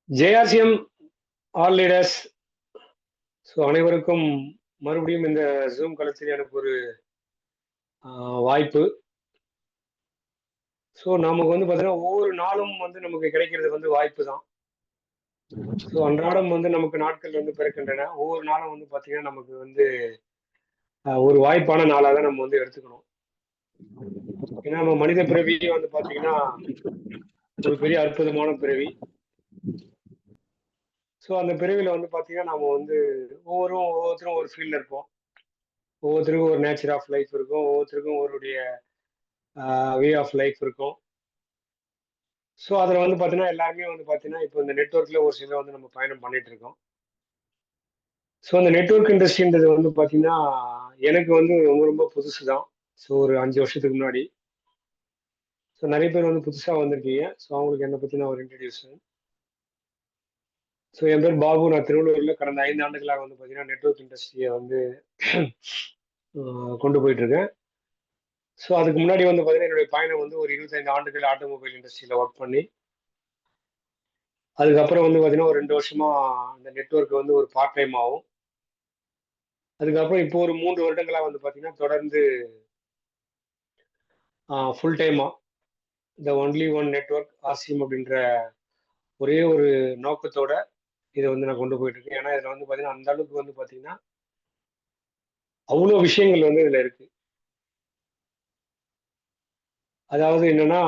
ஜேஆர்சிஎம் all leaders. So அனைவருக்கும் மறுபடியும் இந்த ஜூம் களத்தில் எனக்கு ஒரு வாய்ப்பு. ஸோ நமக்கு வந்து பார்த்தீங்கன்னா ஒவ்வொரு நாளும் வந்து நமக்கு கிடைக்கிறது வந்து வாய்ப்பு தான். ஸோ அன்றாடம் வந்து நமக்கு நாட்கள் வந்து பிறக்கின்றன. ஒவ்வொரு நாளும் வந்து பார்த்தீங்கன்னா நமக்கு வந்து ஒரு வாய்ப்பான நாளாக தான் நம்ம வந்து எடுத்துக்கணும். ஏன்னா நம்ம மனித பிறவியே வந்து பார்த்தீங்கன்னா ஒரு பெரிய அற்புதமான பிறவி. ஸோ அந்த பிறவியில் வந்து பார்த்தீங்கன்னா நம்ம வந்து ஒவ்வொருத்தரும் ஒரு ஃபீல்டில் இருப்போம். ஒவ்வொருத்தருக்கும் ஒரு நேச்சர் ஆஃப் லைஃப் இருக்கும். ஒவ்வொருத்தருக்கும் ஒருடைய வே ஆஃப் லைஃப் இருக்கும். ஸோ அதில் வந்து பார்த்தீங்கன்னா எல்லாருமே வந்து பார்த்தீங்கன்னா இப்போ இந்த நெட்ஒர்க்கில் ஒரு சிலர் வந்து நம்ம பயணம் பண்ணிட்டு இருக்கோம். ஸோ அந்த நெட்ஒர்க் இண்டஸ்ட்ரின்றது வந்து பார்த்தீங்கன்னா எனக்கு வந்து ரொம்ப ரொம்ப புதுசு தான். ஸோ ஒரு 5 வருஷத்துக்கு முன்னாடி. ஸோ நிறைய பேர் வந்து புதுசாக வந்திருக்கீங்க. ஸோ அவங்களுக்கு என்னை பற்றி நான் ஒரு இன்ட்ரடியூஷன். ஸோ என் பேர் பாபு. நான் திருவள்ளூரில் கடந்த 5 ஆண்டுகளாக வந்து பார்த்தீங்கன்னா நெட்ஒர்க் இண்டஸ்ட்ரியை வந்து கொண்டு போயிட்டு இருக்கேன். ஸோ அதுக்கு முன்னாடி வந்து பார்த்தீங்கன்னா என்னுடைய பயணம் வந்து ஒரு 25 ஆண்டுகள் ஆட்டோமொபைல் இண்டஸ்ட்ரியில் ஒர்க் பண்ணி, அதுக்கப்புறம் வந்து பார்த்தீங்கன்னா ஒரு 2 வருஷமா இந்த நெட்ஒர்க் வந்து ஒரு பார்ட் டைம் ஆகும். அதுக்கப்புறம் இப்போ ஒரு 3 வருடங்களா வந்து பார்த்தீங்கன்னா தொடர்ந்து ஃபுல் டைமா இந்த ஒன்லி ஒன் நெட்ஒர்க் ஆர்சிஎம் அப்படின்ற ஒரே ஒரு நோக்கத்தோட இதை வந்து நான் கொண்டு போயிட்டு இருக்கேன். ஏன்னா இதில் வந்து பார்த்தீங்கன்னா அந்த அளவுக்கு வந்து பார்த்தீங்கன்னா அவ்வளோ விஷயங்கள் வந்து இதில் இருக்கு. அதாவது என்னன்னா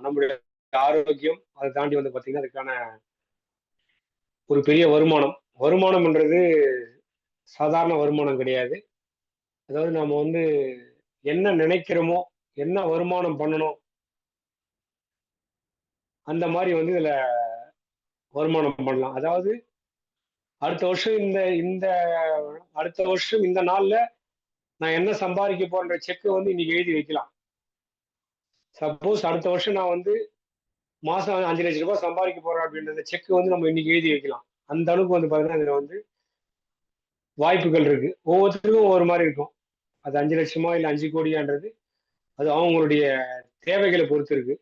நம்மளுடைய ஆரோக்கியம், அதை தாண்டி வந்து பார்த்தீங்கன்னா அதுக்கான ஒரு பெரிய வருமானம். வருமானம்ன்றது சாதாரண வருமானம் கிடையாது. அதாவது நம்ம வந்து என்ன நினைக்கிறோமோ, என்ன வருமானம் பண்ணணும், அந்த மாதிரி வந்து இதுல வருமானம் பண்ணலாம். அதாவது அடுத்த வருஷம் இந்த இந்த அடுத்த வருஷம் இந்த நாள்ல நான் என்ன சம்பாதிக்க போன்ற செக் வந்து இன்னைக்கு எழுதி வைக்கலாம். சப்போஸ் அடுத்த வருஷம் நான் வந்து மாசம் 5 லட்சம் ரூபாய் சம்பாதிக்க போறேன் அப்படின்றத செக் வந்து நம்ம இன்னைக்கு எழுதி வைக்கலாம். அந்த அளவுக்கு வந்து பாத்தீங்கன்னா இதுல வந்து வாய்ப்புகள் இருக்கு. ஒவ்வொருத்தருக்கும் ஒவ்வொரு மாதிரி இருக்கும். அது 5 லட்சமா இல்ல 5 கோடியான்றது அது அவங்களுடைய தேவைகளை பொறுத்து இருக்கு.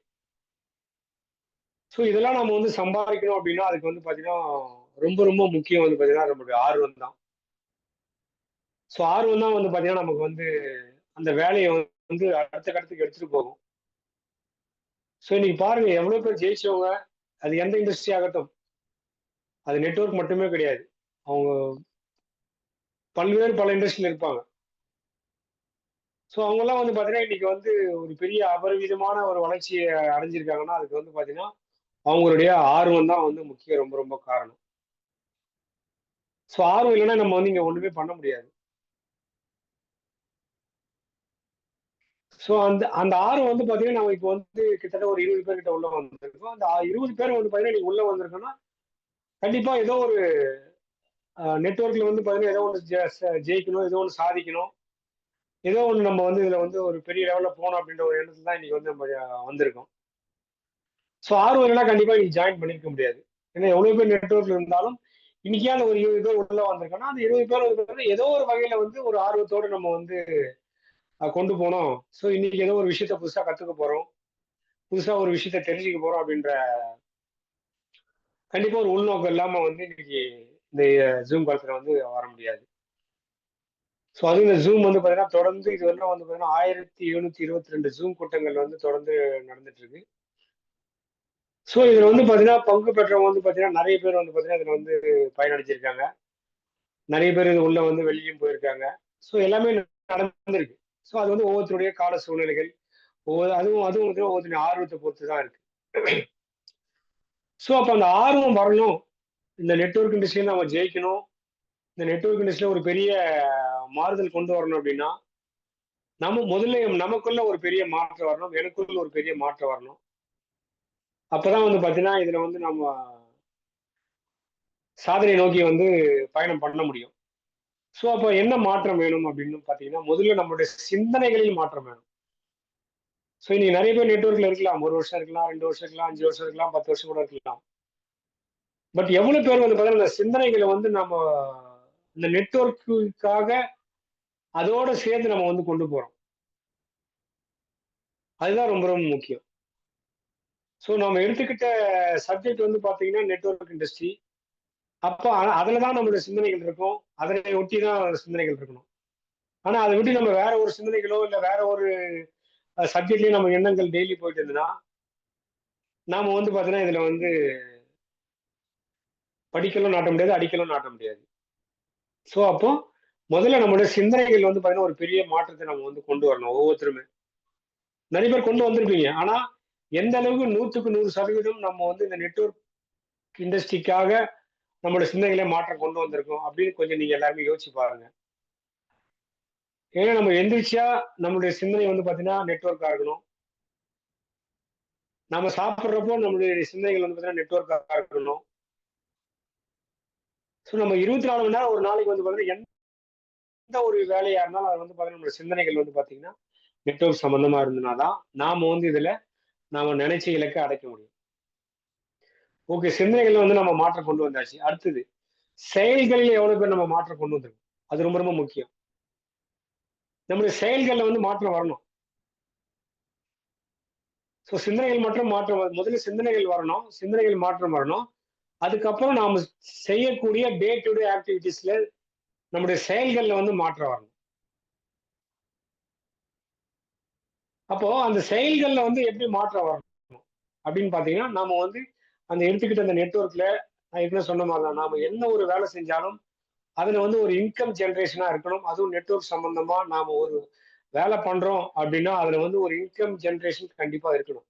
ஸோ இதெல்லாம் நம்ம வந்து சம்பாதிக்கணும் அப்படின்னா அதுக்கு வந்து பாத்தீங்கன்னா ரொம்ப ரொம்ப முக்கியம் வந்து பாத்தீங்கன்னா நம்மளுடைய ஆர்வம் தான். ஸோ ஆர்வம் தான் வந்து பாத்தீங்கன்னா நமக்கு வந்து அந்த வேலையை வந்து அடுத்த கட்டத்துக்கு எடுத்துட்டு போகும். ஸோ இன்னைக்கு பாருங்க எவ்வளவு பேர் ஜெயிச்சவங்க, அது எந்த இண்டஸ்ட்ரி ஆகட்டும், அது நெட்ஒர்க் மட்டுமே கிடையாது. அவங்க பல்வேறு பல இண்டஸ்ட்ரியில் இருப்பாங்க. ஸோ அவங்கெல்லாம் வந்து பாத்தீங்கன்னா இன்னைக்கு வந்து ஒரு பெரிய அபரிவிதமான ஒரு வளர்ச்சியை அடைஞ்சிருக்காங்கன்னா அதுக்கு வந்து பாத்தீங்கன்னா அவங்களுடைய ஆர்வம் தான் வந்து முக்கியம், ரொம்ப ரொம்ப காரணம். ஸோ ஆர்வம் இல்லைன்னா நம்ம வந்து இங்க ஒண்ணுமே பண்ண முடியாது. ஸோ அந்த அந்த ஆர்வம் வந்து பாத்தீங்கன்னா நம்ம இப்போ வந்து கிட்டத்தட்ட ஒரு 20 பேர் கிட்ட உள்ள வந்திருக்கோம். அந்த 20 பேர் வந்து பாத்தீங்கன்னா இன்னைக்கு உள்ள வந்திருக்கோம்னா கண்டிப்பா ஏதோ ஒரு நெட்ஒர்க்ல வந்து பாத்தீங்கன்னா ஏதோ ஒன்று ஜெயிக்கணும், ஏதோ ஒன்று சாதிக்கணும், ஏதோ ஒன்று நம்ம வந்து இதுல வந்து ஒரு பெரிய லெவல்ல போகணும் அப்படின்ற ஒரு எண்ணத்துல தான் இன்னைக்கு வந்து நம்ம வந்திருக்கோம். ஸோ ஆர்வம் இல்லைன்னா கண்டிப்பா நீங்க ஜாயின் பண்ணிருக்க முடியாது. ஏன்னா எவ்வளவு பேர் நெட்ஒர்க்ல இருந்தாலும் இன்னைக்கே அந்த ஒரு 20 பேர் உள்ள வந்திருக்கோம்னா அந்த 20 பேர் வந்து பாத்தீங்கன்னா ஏதோ ஒரு வகையில வந்து ஒரு ஆர்வத்தோட நம்ம வந்து கொண்டு போனோம். ஸோ இன்னைக்கு ஏதோ ஒரு விஷயத்த புதுசா கத்துக்க போறோம், புதுசா ஒரு விஷயத்த தெரிஞ்சுக்க போறோம் அப்படின்ற கண்டிப்பா ஒரு உள்நோக்கம் இல்லாம வந்து இன்னைக்கு இந்த ஜூம் காலத்துல வந்து வர முடியாது. ஸோ அதுவும் இந்த ஜூம் வந்து பாத்தீங்கன்னா தொடர்ந்து இதுவரைக்கும் வந்து பாத்தீங்கன்னா 1722 ஜூம் கூட்டங்கள் வந்து தொடர்ந்து நடந்துட்டு இருக்கு. ஸோ இதுல வந்து பாத்தீங்கன்னா பங்கு பெற்றவங்க வந்து பாத்தீங்கன்னா நிறைய பேர் வந்து பாத்தீங்கன்னா இதுல வந்து பயனடைஞ்சிருக்காங்க. நிறைய பேர் இது உள்ள வந்து வெளியும் போயிருக்காங்க. ஸோ எல்லாமே நடந்திருக்கு. ஸோ அது வந்து ஒவ்வொருத்தருடைய கால சூழ்நிலைகள், அதுவும் அதுவும் வந்து ஒவ்வொருத்தருடைய ஆர்வத்தை பொறுத்து தான் இருக்கு. ஸோ அப்ப அந்த ஆர்வம் வரணும். இந்த நெட்வொர்க் இண்டஸ்ட்ரியில நம்ம ஜெயிக்கணும். இந்த நெட்வொர்க் இண்டஸ்ட்ரியில ஒரு பெரிய மாறுதல் கொண்டு வரணும் அப்படின்னா, நம்ம முதல்ல நமக்குள்ள ஒரு பெரிய மாற்றம் வரணும். எனக்குள்ள ஒரு பெரிய மாற்றம் வரணும். அப்பதான் வந்து பாத்தீங்கன்னா, இதுல வந்து நம்ம சாதனை நோக்கி வந்து பயணம் பண்ண முடியும். ஸோ அப்ப என்ன மாற்றம் வேணும் அப்படின்னு பாத்தீங்கன்னா, முதல்ல நம்மளுடைய சிந்தனைகளில் மாற்றம் வேணும். ஸோ இன்னைக்கு நிறைய பேர் நெட்வொர்க்ல இருக்கலாம். 1 வருஷம் இருக்கலாம், 2 வருஷம் இருக்கலாம், 5 வருஷம் இருக்கலாம், 10 வருஷம் கூட இருக்கலாம். பட் எவ்வளவு பேர் வந்து பாத்தீங்கன்னா, இந்த சிந்தனைகளை வந்து நம்ம இந்த நெட்வொர்க்குக்காக அதோட சேர்ந்து நம்ம வந்து கொண்டு போறோம். அதுதான் ரொம்ப ரொம்ப முக்கியம். ஸோ நம்ம எடுத்துக்கிட்ட சப்ஜெக்ட் வந்து பார்த்தீங்கன்னா நெட்வொர்க் இண்டஸ்ட்ரி. அப்போ அதில் தான் நம்மளுடைய சிந்தனைகள் இருக்கும். அதனை ஒட்டி தான் சிந்தனைகள் இருக்கணும். ஆனால் அதை விட்டு நம்ம வேற ஒரு சிந்தனைகளோ இல்லை வேற ஒரு சப்ஜெக்ட்லேயும் நம்ம எண்ணங்கள் டெய்லி போயிட்டு இருந்ததுன்னா நாம வந்து பார்த்தீங்கன்னா இதில் வந்து படிக்கலும் நாட்ட முடியாது, அடிக்கலும் நாட்ட முடியாது. ஸோ அப்போ முதல்ல நம்மளுடைய சிந்தனைகள் வந்து பார்த்தீங்கன்னா ஒரு பெரிய மாற்றத்தை நம்ம வந்து கொண்டு வரணும் ஒவ்வொருத்தருமே. நிறைய பேர் கொண்டு வந்திருப்பீங்க. ஆனா எந்த அளவுக்கு 100க்கு 100% நம்ம வந்து இந்த நெட்வொர்க் இண்டஸ்ட்ரிக்காக நம்மளோட சிந்தனைகளை மாற்றம் கொண்டு வந்திருக்கோம் அப்படின்னு கொஞ்சம் நீங்க எல்லாருமே யோசிச்சு பாருங்க. ஏன்னா நம்ம எந்திரிச்சா நம்மளுடைய சிந்தனை வந்து பாத்தீங்கன்னா நெட்வொர்க்கா இருக்கணும். நம்ம சாப்பிட்றப்போ நம்மளுடைய சிந்தனைகள் வந்து பாத்தீங்கன்னா நெட்வொர்க்கா இருக்கணும். ஸோ நம்ம 24 மணி நேரம் ஒரு நாளைக்கு வந்து பாத்தீங்கன்னா எந்த ஒரு வேலையா இருந்தாலும் அது வந்து பாத்தீங்கன்னா நம்மளுடைய சிந்தனைகள் வந்து பாத்தீங்கன்னா நெட்வொர்க் சம்பந்தமா இருந்ததுனாதான் நாம வந்து இதுல நாம நினைச்ச இலக்கை அடைக்க முடியும். ஓகே, சிந்தனைகள்ல வந்து நம்ம மாற்றம் கொண்டு வந்தாச்சு. அடுத்தது செயல்களில் எவ்வளவு பேர் நம்ம மாற்றம் கொண்டு வந்திருக்கோம். அது ரொம்ப ரொம்ப முக்கியம். நம்முடைய செயல்கள்ல வந்து மாற்றம் வரணும். ஸோ சிந்தனைகள் மற்றும் மாற்றம் முதல்ல சிந்தனைகள் வரணும், சிந்தனைகள் மாற்றம் வரணும். அதுக்கப்புறம் நாம செய்யக்கூடிய டே டு டே ஆக்டிவிட்டீஸ்ல நம்முடைய செயல்கள்ல வந்து மாற்றம் வரணும். அப்போ அந்த செயல்கள்ல வந்து எப்படி மாற்றம் வரணும் அப்படின்னு பாத்தீங்கன்னா நாம வந்து அந்த எடுத்துக்கிட்ட அந்த நெட்வொர்க்ல நான் ஏற்கனவே சொன்ன மாதிரி தான் நாம என்ன ஒரு வேலை செஞ்சாலும் அதுல வந்து ஒரு இன்கம் ஜெனரேஷனா இருக்கணும். அதுவும் நெட்வொர்க் சம்பந்தமா நாம ஒரு வேலை பண்றோம் அப்படின்னா அதுல வந்து ஒரு இன்கம் ஜெனரேஷன் கண்டிப்பா இருக்கணும்.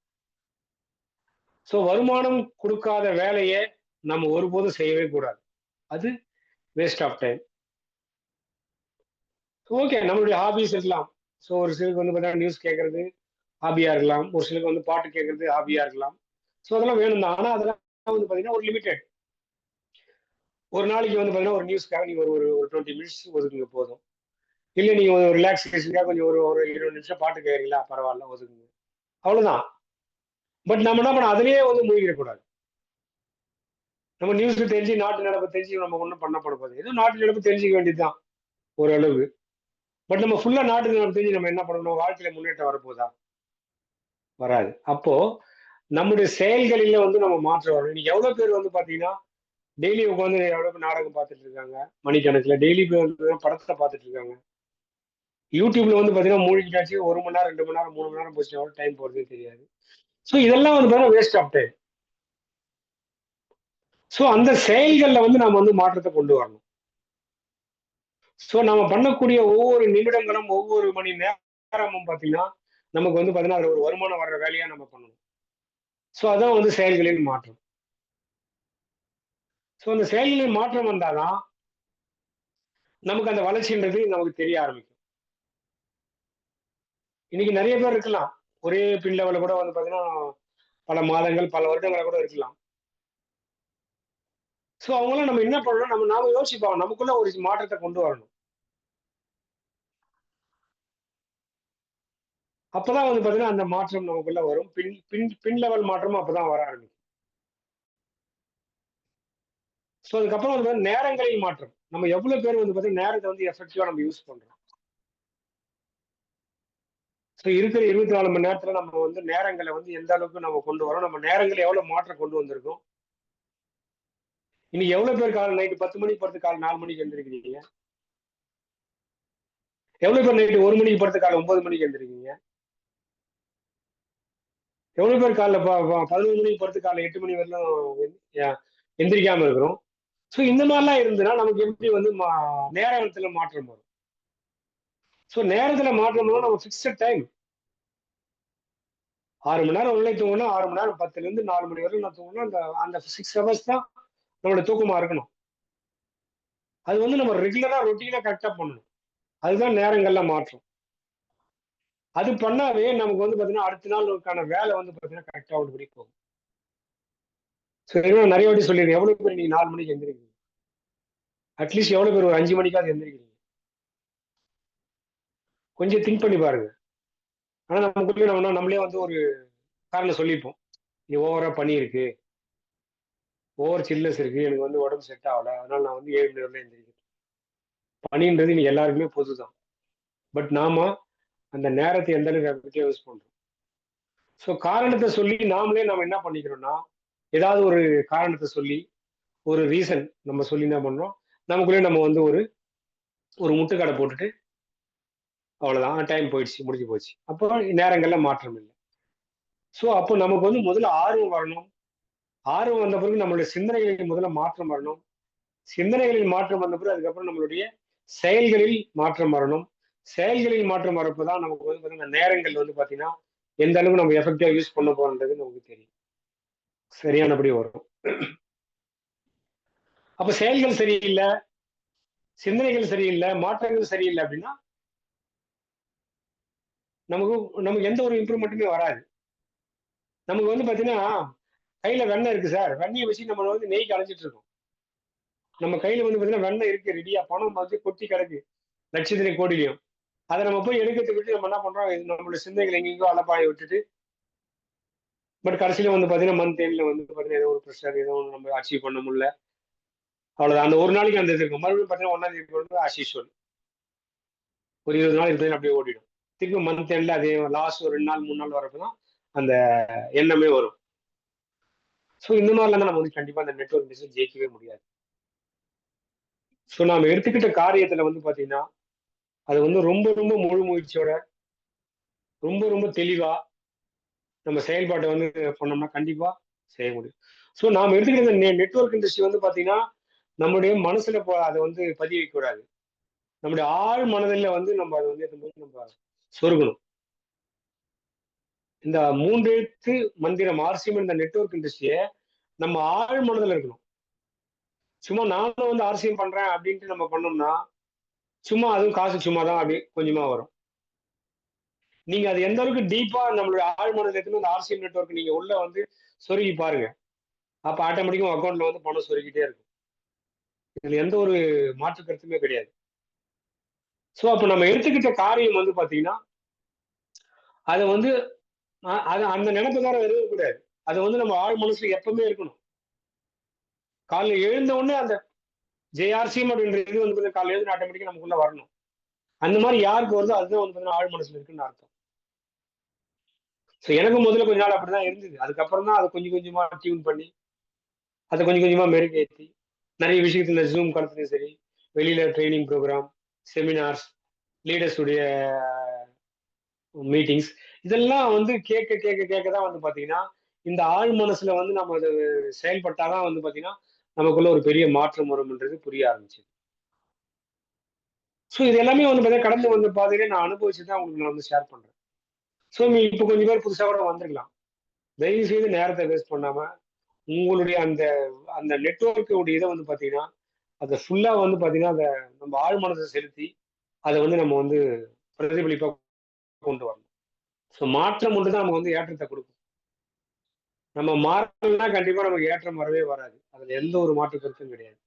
ஸோ வருமானம் கொடுக்காத வேலையை நம்ம ஒருபோதும் செய்யவே கூடாது. அது வேஸ்ட் ஆஃப் டைம். ஓகே, நம்மளுடைய ஹாபிஸ் இருக்கலாம். ஸோ ஒரு சிலருக்கு வந்து பார்த்தீங்கன்னா நியூஸ் கேட்கறது ஹாபியா இருக்கலாம். ஒரு சிலருக்கு வந்து பாட்டு கேட்கறது ஹாபியா இருக்கலாம். ஸோ அதெல்லாம் வேணும் தான். ஆனால் அதெல்லாம் வந்து பார்த்தீங்கன்னா ஒரு லிமிடெட். ஒரு நாளைக்கு வந்து பார்த்தீங்கன்னா ஒரு நியூஸ்க்காக நீங்க ஒரு ஒரு 20 மினிட்ஸ் ஒதுக்குங்க போதும். இல்லை நீங்க ஒரு ரிலாக்ஸேஷனுக்காக கொஞ்சம் ஒரு ஒரு 20 நிமிஷம் பாட்டு கேட்கறீங்களா, பரவாயில்ல ஒதுக்குங்க. அவ்வளவுதான். பட் நம்ம என்ன பண்ண அதிலேயே வந்து மூழ்கிடக்கூடாது. நம்ம நியூஸ் தெரிஞ்சு நாட்டு நடப்பு தெரிஞ்சு நம்ம ஒன்றும் பண்ணப்பட போகுது. ஏதோ நாட்டு நடப்பு தெரிஞ்சுக்க வேண்டியதுதான் ஓரளவு. பட் நம்ம ஃபுல்லா நாட்டு நடப்பு தெரிஞ்சு நம்ம என்ன பண்ணணும், வாழ்க்கையில முன்னேற்றம் வரப்போதா? வராது. அப்போ நம்முடைய செயல்களில வந்து நம்ம மாற்றம் வரணும். இன்னைக்கு எவ்வளவு பேர் வந்து பாத்தீங்கன்னா டெய்லி உட்காந்து எவ்வளவு பேர் நாடகம் பார்த்துட்டு இருக்காங்க, மணிக்கணக்குல டெய்லி பேர் வந்து படத்தை பார்த்துட்டு இருக்காங்க. யூடியூப்ல வந்து பாத்தீங்கன்னா மூழ்கிட்டாச்சு 1 மணி நேரம் 2 மணி நேரம் 3 மணி நேரம் போச்சுன்னா கூட டைம் போறதே தெரியாது. ஸோ இதெல்லாம் வந்து பாத்தீங்கன்னா வேஸ்ட் ஆஃப் டைம். ஸோ அந்த செயல்கள்ல வந்து நாம வந்து மாற்றத்தை கொண்டு வரணும். ஸோ நம்ம பண்ணக்கூடிய ஒவ்வொரு நிமிடங்களும் ஒவ்வொரு மணி நேரமும் பாத்தீங்கன்னா நமக்கு வந்து பாத்தீங்கன்னா அதுல ஒரு வருமானம் வர்ற வேலையா நம்ம பண்ணணும். ஸோ அதான் வந்து செயல்களின் மாற்றம். ஸோ அந்த செயல்களின் மாற்றம் வந்தாதான் நமக்கு அந்த வளர்ச்சின்றது நமக்கு தெரிய ஆரம்பிக்கும். இன்னைக்கு நிறைய பேர் இருக்கலாம். ஒரே பின் லெவல்ல கூட வந்து பாத்தீங்கன்னா பல மாதங்கள், பல வருடங்களா கூட இருக்கலாம். ஸோ அவங்களாம் நம்ம என்ன பண்ணணும், நாம யோசிப்போம். நமக்குள்ள ஒரு மாற்றத்தை கொண்டு வரணும். அப்பதான் வந்து பாத்தீங்கன்னா அந்த மாற்றம் நமக்குள்ள வரும். பின் பின் பின் லெவல் மாற்றமும் அப்பதான் வர ஆரம்பிக்கும். ஸோ அதுக்கப்புறம் வந்து நேரங்களில் மாற்றம். நம்ம எவ்வளவு பேர் வந்து பாத்தீங்கன்னா நேரத்தை வந்து எஃபெக்டிவா நம்ம யூஸ் பண்றோம். ஸோ இருக்கிற 24 மணி நேரத்துல நம்ம வந்து நேரங்களை வந்து எந்த அளவுக்கு நம்ம கொண்டு வரோம், நம்ம நேரங்களை எவ்வளவு மாற்றம் கொண்டு வந்திருக்கோம். இன்னைக்கு எவ்வளவு பேர் காலை நைட்டு 10 மணிக்கு படுத்து காலை 4 மணிக்கு எழுந்திருக்கிறீங்க? எவ்வளவு பேர் நைட்டு 1 மணிக்கு படுத்து காலை 9 மணிக்கு எழுந்திருக்கீங்க? எவ்வளவு பேர் காலைல 11 மணிக்கு படுத்து காலைல 8 மணி வரையிலும் எந்திரிக்காம இருக்கிறோம்? ஸோ இந்த மாதிரிலாம் இருந்ததுன்னா நமக்கு எப்படி வந்து நேரத்துல மாற்றம் வரும். ஸோ நேரத்துல மாற்றம் வரும். நம்ம ஃபிக்ஸட் டைம் 6 மணி நேரம் உள்ளே தூங்கணும். 6 மணி நேரம் 10ல இருந்து 4 மணி வரையும் நான் தூங்கணும். அந்த அந்த 6 ஹவர்ஸ் தான் நம்மளோட தூக்கமா இருக்கணும். அது வந்து நம்ம ரெகுலரா ரொட்டீனா கரெக்டா பண்ணணும். அதுதான் நேரங்கள்ல மாற்றம். அது பண்ணாவே நமக்கு வந்து பாத்தீங்கன்னா அடுத்த நாளுக்கான வேலை வந்து பாத்தீங்கன்னா கரெக்டா உள்ளபடி போகும். ஸோ நான் நிறைய வாட்டி சொல்லியிருக்கேன். எவ்வளவு பேர் நீங்க 4 மணிக்கு எந்திரிக்கிறீங்க? அட்லீஸ்ட் எவ்வளவு பேர் ஒரு 5 மணிக்காவது எந்திரிக்கிறீங்க? கொஞ்சம் திங்க் பண்ணி பாருங்க. ஆனா நமக்குள்ளே நம்மளே வந்து ஒரு காரணம் சொல்லிப்போம். நீ ஓவரா பனி இருக்கு, ஓவர் சில்னஸ் இருக்கு, எனக்கு வந்து உடம்பு செட் ஆகல, அதனால நான் வந்து 7 மணி வரல எந்திரிக்கிறேன். பனின்றது இன்னைக்கு எல்லாருக்குமே பொதுதான். பட் நாம அந்த நேரத்தை எந்த அளவுக்கு யூஸ் பண்றோம். ஸோ காரணத்தை சொல்லி நாமளே நம்ம என்ன பண்ணிக்கிறோம்னா, ஏதாவது ஒரு காரணத்தை சொல்லி, ஒரு ரீசன் நம்ம சொல்லி என்ன பண்றோம், நமக்குள்ளே நம்ம வந்து ஒரு ஒரு முட்டுக்கடை போட்டுட்டு, அவ்வளோதான் டைம் போயிடுச்சு, முடிஞ்சு போச்சு. அப்போ நேரங்கள்ல மாற்றம் இல்ல. ஸோ அப்போ நமக்கு வந்து முதல்ல ஆர்வம் வரணும். ஆர்வம் வந்த பிறகு நம்மளுடைய சிந்தனைகளில் முதல்ல மாற்றம் வரணும். சிந்தனைகளில் மாற்றம் வந்த பிறகு அதுக்கப்புறம் நம்மளுடைய செயல்களில் மாற்றம் வரணும். செயல்களில் மாற்றம் வரப்போ தான் நமக்கு வந்து பார்த்தீங்கன்னா, நேரங்கள் வந்து பார்த்தீங்கன்னா, எந்த அளவுக்கு நம்ம எஃபெக்டிவா யூஸ் பண்ண போறோம்ன்றது நமக்கு தெரியும். சரியானபடி வரும். அப்ப செயல்கள் சரியில்ல, சிந்தனைகள் சரியில்ல, மாற்றங்கள் சரியில்ல அப்படின்னா, நமக்கு நமக்கு எந்த ஒரு இம்ப்ரூவ்மெண்ட்டுமே வராது. நமக்கு வந்து பார்த்தீங்கன்னா, கையில வெண்ணெய் இருக்கு சார். வெண்ணெய வச்சு நம்ம வந்து நெய்க்கு அலைஞ்சிட்டு இருக்கோம். நம்ம கையில வந்து பார்த்தீங்கன்னா, வெண்ணெய் இருக்கு ரெடியா. பணம் வந்து கொட்டி கிடக்கு. லட்சத்திலே கோடியிலும். அத நம்ம போய் எடுக்கிறத விட்டு நம்ம என்ன பண்றோம், இது நம்மளுடைய சிந்தனைகள் எங்கெங்கேயோ அலைப்பாய விட்டுட்டு, பட் கடைசியில வந்து பார்த்தீங்கன்னா, மந்த் எண்ட்ல வந்து பார்த்தீங்கன்னா, ஏதோ ஒரு பிரஷர் ஏதோ ஒண்ணு நம்ம அச்சீவ் பண்ண முடியல. அவ்வளவுதான். அந்த ஒரு நாளைக்கு அந்த இது இருக்கும். மறுபடியும் பார்த்தீங்கன்னா, 1ஆம் தேதி பொறந்து ஆஸ் யூசுவல். ஒரு 20 நாள் இருந்ததுன்னு அப்படியே ஓடிடும். திருப்பி மந்த் எண்ட்ல அதே லாஸ்ட் ஒரு 2 நாள், 3 நாள் வரப்ப தான் அந்த எண்ணமே வரும். ஸோ இந்த மாதிரிலாம் தான் நம்ம வந்து கண்டிப்பா அந்த நெட்வொர்க் பிசினஸ் ஜெயிக்கவே முடியாது. ஸோ நாம எடுத்துக்கிட்ட காரியத்துல வந்து பார்த்தீங்கன்னா, அது வந்து ரொம்ப ரொம்ப முழு முயற்சியோட, ரொம்ப ரொம்ப தெளிவா நம்ம செயல்பாட்ட வந்து பண்ணோம்னா கண்டிப்பா செய்ய முடியும். ஸோ நாம எடுத்துக்கிட்ட இந்த நெட்வொர்க் இண்டஸ்ட்ரி வந்து பார்த்தீங்கன்னா, நம்முடைய மனசுல அத வந்து பதிய வைக்கக்கூடாது. நம்முடைய ஆழ் மனதில வந்து நம்ம அத வந்து நம்ம சொருகணும். இந்த 3 எழுத்து மந்திரம் ஆர்சிஎம் இந்த நெட்வொர்க் இண்டஸ்ட்ரிய நம்ம ஆழ் மனதில இருக்கணும். சும்மா நானும் வந்து ஆர்சிஎம் பண்றேன் அப்படின்ட்டு நம்ம பண்ணோம்னா, சும்மா அதுவும் காசு சும்மா தான் அப்படி கொஞ்சமா வரும். நீங்க அது எந்த அளவுக்கு டீப்பா நம்மளுடைய ஆழ் மனதில இருக்குன்னு அந்த ஆர்சிஎம் நெட்வொர்க் நீங்க உள்ள வந்து சொருகி பாருங்க. அப்ப ஆட்டோமேட்டிக்கா உங்க அக்கவுண்ட்ல வந்து பணம் சொருகிட்டே இருக்கும். இதுல எந்த ஒரு மாற்று கருத்துமே கிடையாது. சோ அப்ப நம்ம எடுத்துக்கிட்ட காரியம் வந்து பாத்தீங்கன்னா, அத வந்து அது அந்த நினைப்புக்கார இருக்கக்கூடாது. அது வந்து நம்ம ஆழ் மனசுல எப்பவுமே இருக்கணும். காலைல எழுந்த உடனே அந்த ஜேஆர்சிஎம் அப்படின்ற இது வந்து பாத்தீங்கன்னா, காலைல எழுந்து ஆட்டோமேட்டிக்கா நமக்குள்ள வரணும். அந்த மாரி யாருக்கு வருதோ அதுதான் வந்து பாத்தீங்கன்னா ஆழ் மனசுல இருக்குன்னு அர்த்தம். சோ எனக்கும் முதல்ல கொஞ்ச நாள் அப்படிதான் இருந்தது. அதுக்கப்புறம் தான் அத கொஞ்சம் கொஞ்சமா டியூன் பண்ணி, அத கொஞ்சம் கொஞ்சமா மெருகேத்தி, நெறைய விஷயத்துல Zoom காலத்துலயும் சரி, வெளியில ட்ரெய்னிங் புரோகிராம், செமினார்ஸ், லீடர்ஸ் உடைய மீட்டிங்ஸ் இதெல்லாம் வந்து கேட்க கேட்க கேட்க தான் வந்து பாத்தீங்கன்னா, இந்த ஆழ் மனசுல வந்து நம்ம அது செயல்பட்டா தான் வந்து பாத்தீங்கன்னா, நமக்குள்ள ஒரு பெரிய மாற்றம் வரும்ன்றது புரிய ஆரம்பிச்சது. ஸோ இது எல்லாமே வந்து பாத்தீங்கன்னா, கடந்து வந்த பாதையில நான் அனுபவிச்சு தான் உங்களுக்கு நான் வந்து ஷேர் பண்றேன். ஸோ நீ இப்ப கொஞ்சம் பேர் புதுசா கூட வந்திருக்கலாம். தயவு செய்து நேரத்த வேஸ்ட் பண்ணாம, உங்களுடைய அந்த அந்த நெட்வொர்க் உடைய இத வந்து பாத்தீங்கன்னா, அத ஃபுல்லா வந்து பாத்தீங்கன்னா, அத நம்ம ஆழ் மனசுல செலுத்தி, அத வந்து நம்ம வந்து பிரதிபலிப்பா கொண்டு வரணும். ஸோ மாற்றம் ஒன்று தான் நமக்கு வந்து ஏற்றத்த குடுக்கும். நம்ம மாறலன்னா கண்டிப்பா நமக்கு ஏற்றம் வரவே வராது. அதுல எந்த ஒரு மாற்று கருத்தும் கிடையாது.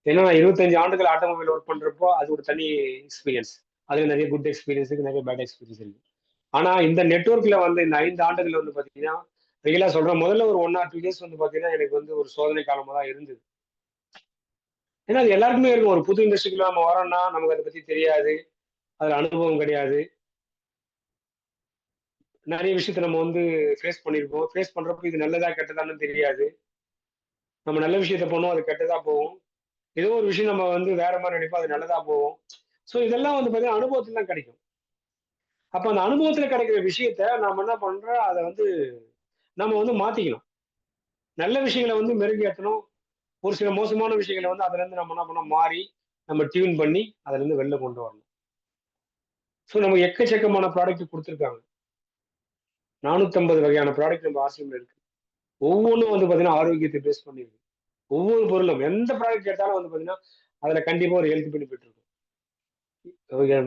ஏன்னா நான் 25 ஆண்டுகள் ஆட்டோமொபைல் ஒர்க் பண்றப்போ, அது ஒரு தனி எக்ஸ்பீரியன்ஸ். அதுல நெறைய குட் எக்ஸ்பீரியன்ஸ் இருக்கு, நெறைய பேட் எக்ஸ்பீரியன்ஸ் இருக்கு. ஆனா இந்த நெட்வொர்க்ல வந்து இந்த 5 ஆண்டுகள் வந்து பாத்தீங்கன்னா, ரியலா சொல்றேன் முதல்ல ஒரு 1 ஆர் 2 இயர்ஸ் வந்து பாத்தீங்கன்னா, எனக்கு வந்து ஒரு சோதனை காலமா தான் இருந்தது. ஏன்னா அது எல்லாருக்குமே இருக்கும். ஒரு புது இண்டஸ்ட்ரிக்குள்ள நம்ம வரோம்னா, நமக்கு அத பத்தி தெரியாது. அதுல அனுபவம் கிடையாது. நெறைய விஷயத்த நம்ம வந்து ஃபேஸ் பண்ணியிருப்போம். ஃபேஸ் பண்றப்போ இது நல்லதா, கெட்டதான்னு தெரியாது. நம்ம நல்ல விஷயத்த பண்ணுவோம், அது கெட்டதா போகும். ஏதோ ஒரு விஷயம் நம்ம வந்து வேற மாரி நினைப்போம், அது நல்லதா போகும். ஸோ இதெல்லாம் வந்து பார்த்தீங்கன்னா, அனுபவத்துல தான் கிடைக்கும். அப்ப அந்த அனுபவத்துல கிடைக்கிற விஷயத்த நாம என்ன பண்றோம், அத வந்து நம்ம வந்து மாத்திக்கணும். நல்ல விஷயங்கள வந்து மெருகேத்தணும். ஒரு சில மோசமான விஷயங்கள வந்து அதுலருந்து நம்ம என்ன பண்ணணும், மாறி நம்ம டியூன் பண்ணி அதுலருந்து வெளில கொண்டு வரணும். ஸோ நமக்கு எக்கச்சக்கமான ப்ராடக்ட் குடுத்துருக்காங்க. 450 வகையான ப்ராடக்ட் நம்ம ஆர்சிஎம்ல இருக்கு. ஒவ்வொன்னும் வந்து பார்த்தீங்கன்னா, ஆரோக்கியத்த பேஸ் பண்ணியிருக்கு. ஒவ்வொரு பொருளும் எந்த ப்ராடக்ட் எடுத்தாலும் வந்து பார்த்தீங்கன்னா, அதுல கண்டிப்பா ஒரு ஹெல்த் பெனிஃபிட் இருக்கும்.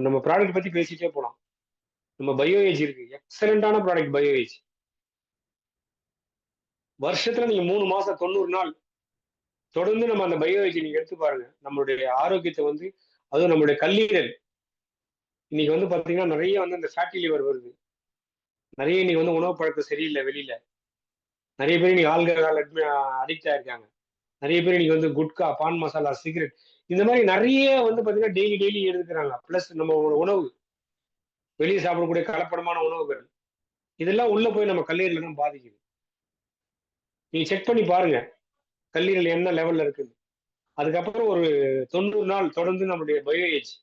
நம்ம ப்ராடக்ட் பத்தி பேசிட்டே போலாம். நம்ம பயோ ஏஜ் இருக்கு. எக்ஸலன்ட்டான ப்ராடக்ட் பயோ ஏஜ். வருஷத்துல நீங்க 3 மாசம் 90 நாள் தொடர்ந்து நம்ம அந்த பயோ ஏஜ் நீங்க எடுத்து பாருங்க. நம்மளுடைய ஆரோக்கியத்த வந்து அதுவும் நம்மளுடைய கல்லீரல் இன்னைக்கு வந்து பார்த்தீங்கன்னா, நெறைய வந்து இந்த ஃபேட்டி லிவர் வருது. நெறைய இன்னைக்கு வந்து உணவு பழக்கம் சரியில்ல வெளியில. நெறைய பேர் இன்னைக்கு ஆல்கஹால் அடிக்ட் ஆயிருக்காங்க. நெறைய பேர் இன்னைக்கு வந்து குட்கா, பான் மசாலா, சிகரெட் இந்த மாரி நெறைய வந்து பார்த்தீங்கன்னா, டெய்லி டெய்லி எடுத்துக்கிறாங்க. பிளஸ் நம்ம உணவு வெளிய சாப்பிடக்கூடிய கலப்படமான உணவுகள். இதெல்லாம் உள்ள போய் நம்ம கல்லீரல தான் பாதிக்குது. நீங்க செக் பண்ணி பாருங்க கல்லீரல் என்ன லெவல்ல இருக்குது. அதுக்கப்புறம் ஒரு 90 நாள் தொடர்ந்து நம்மளுடைய பயோ ஏஜ்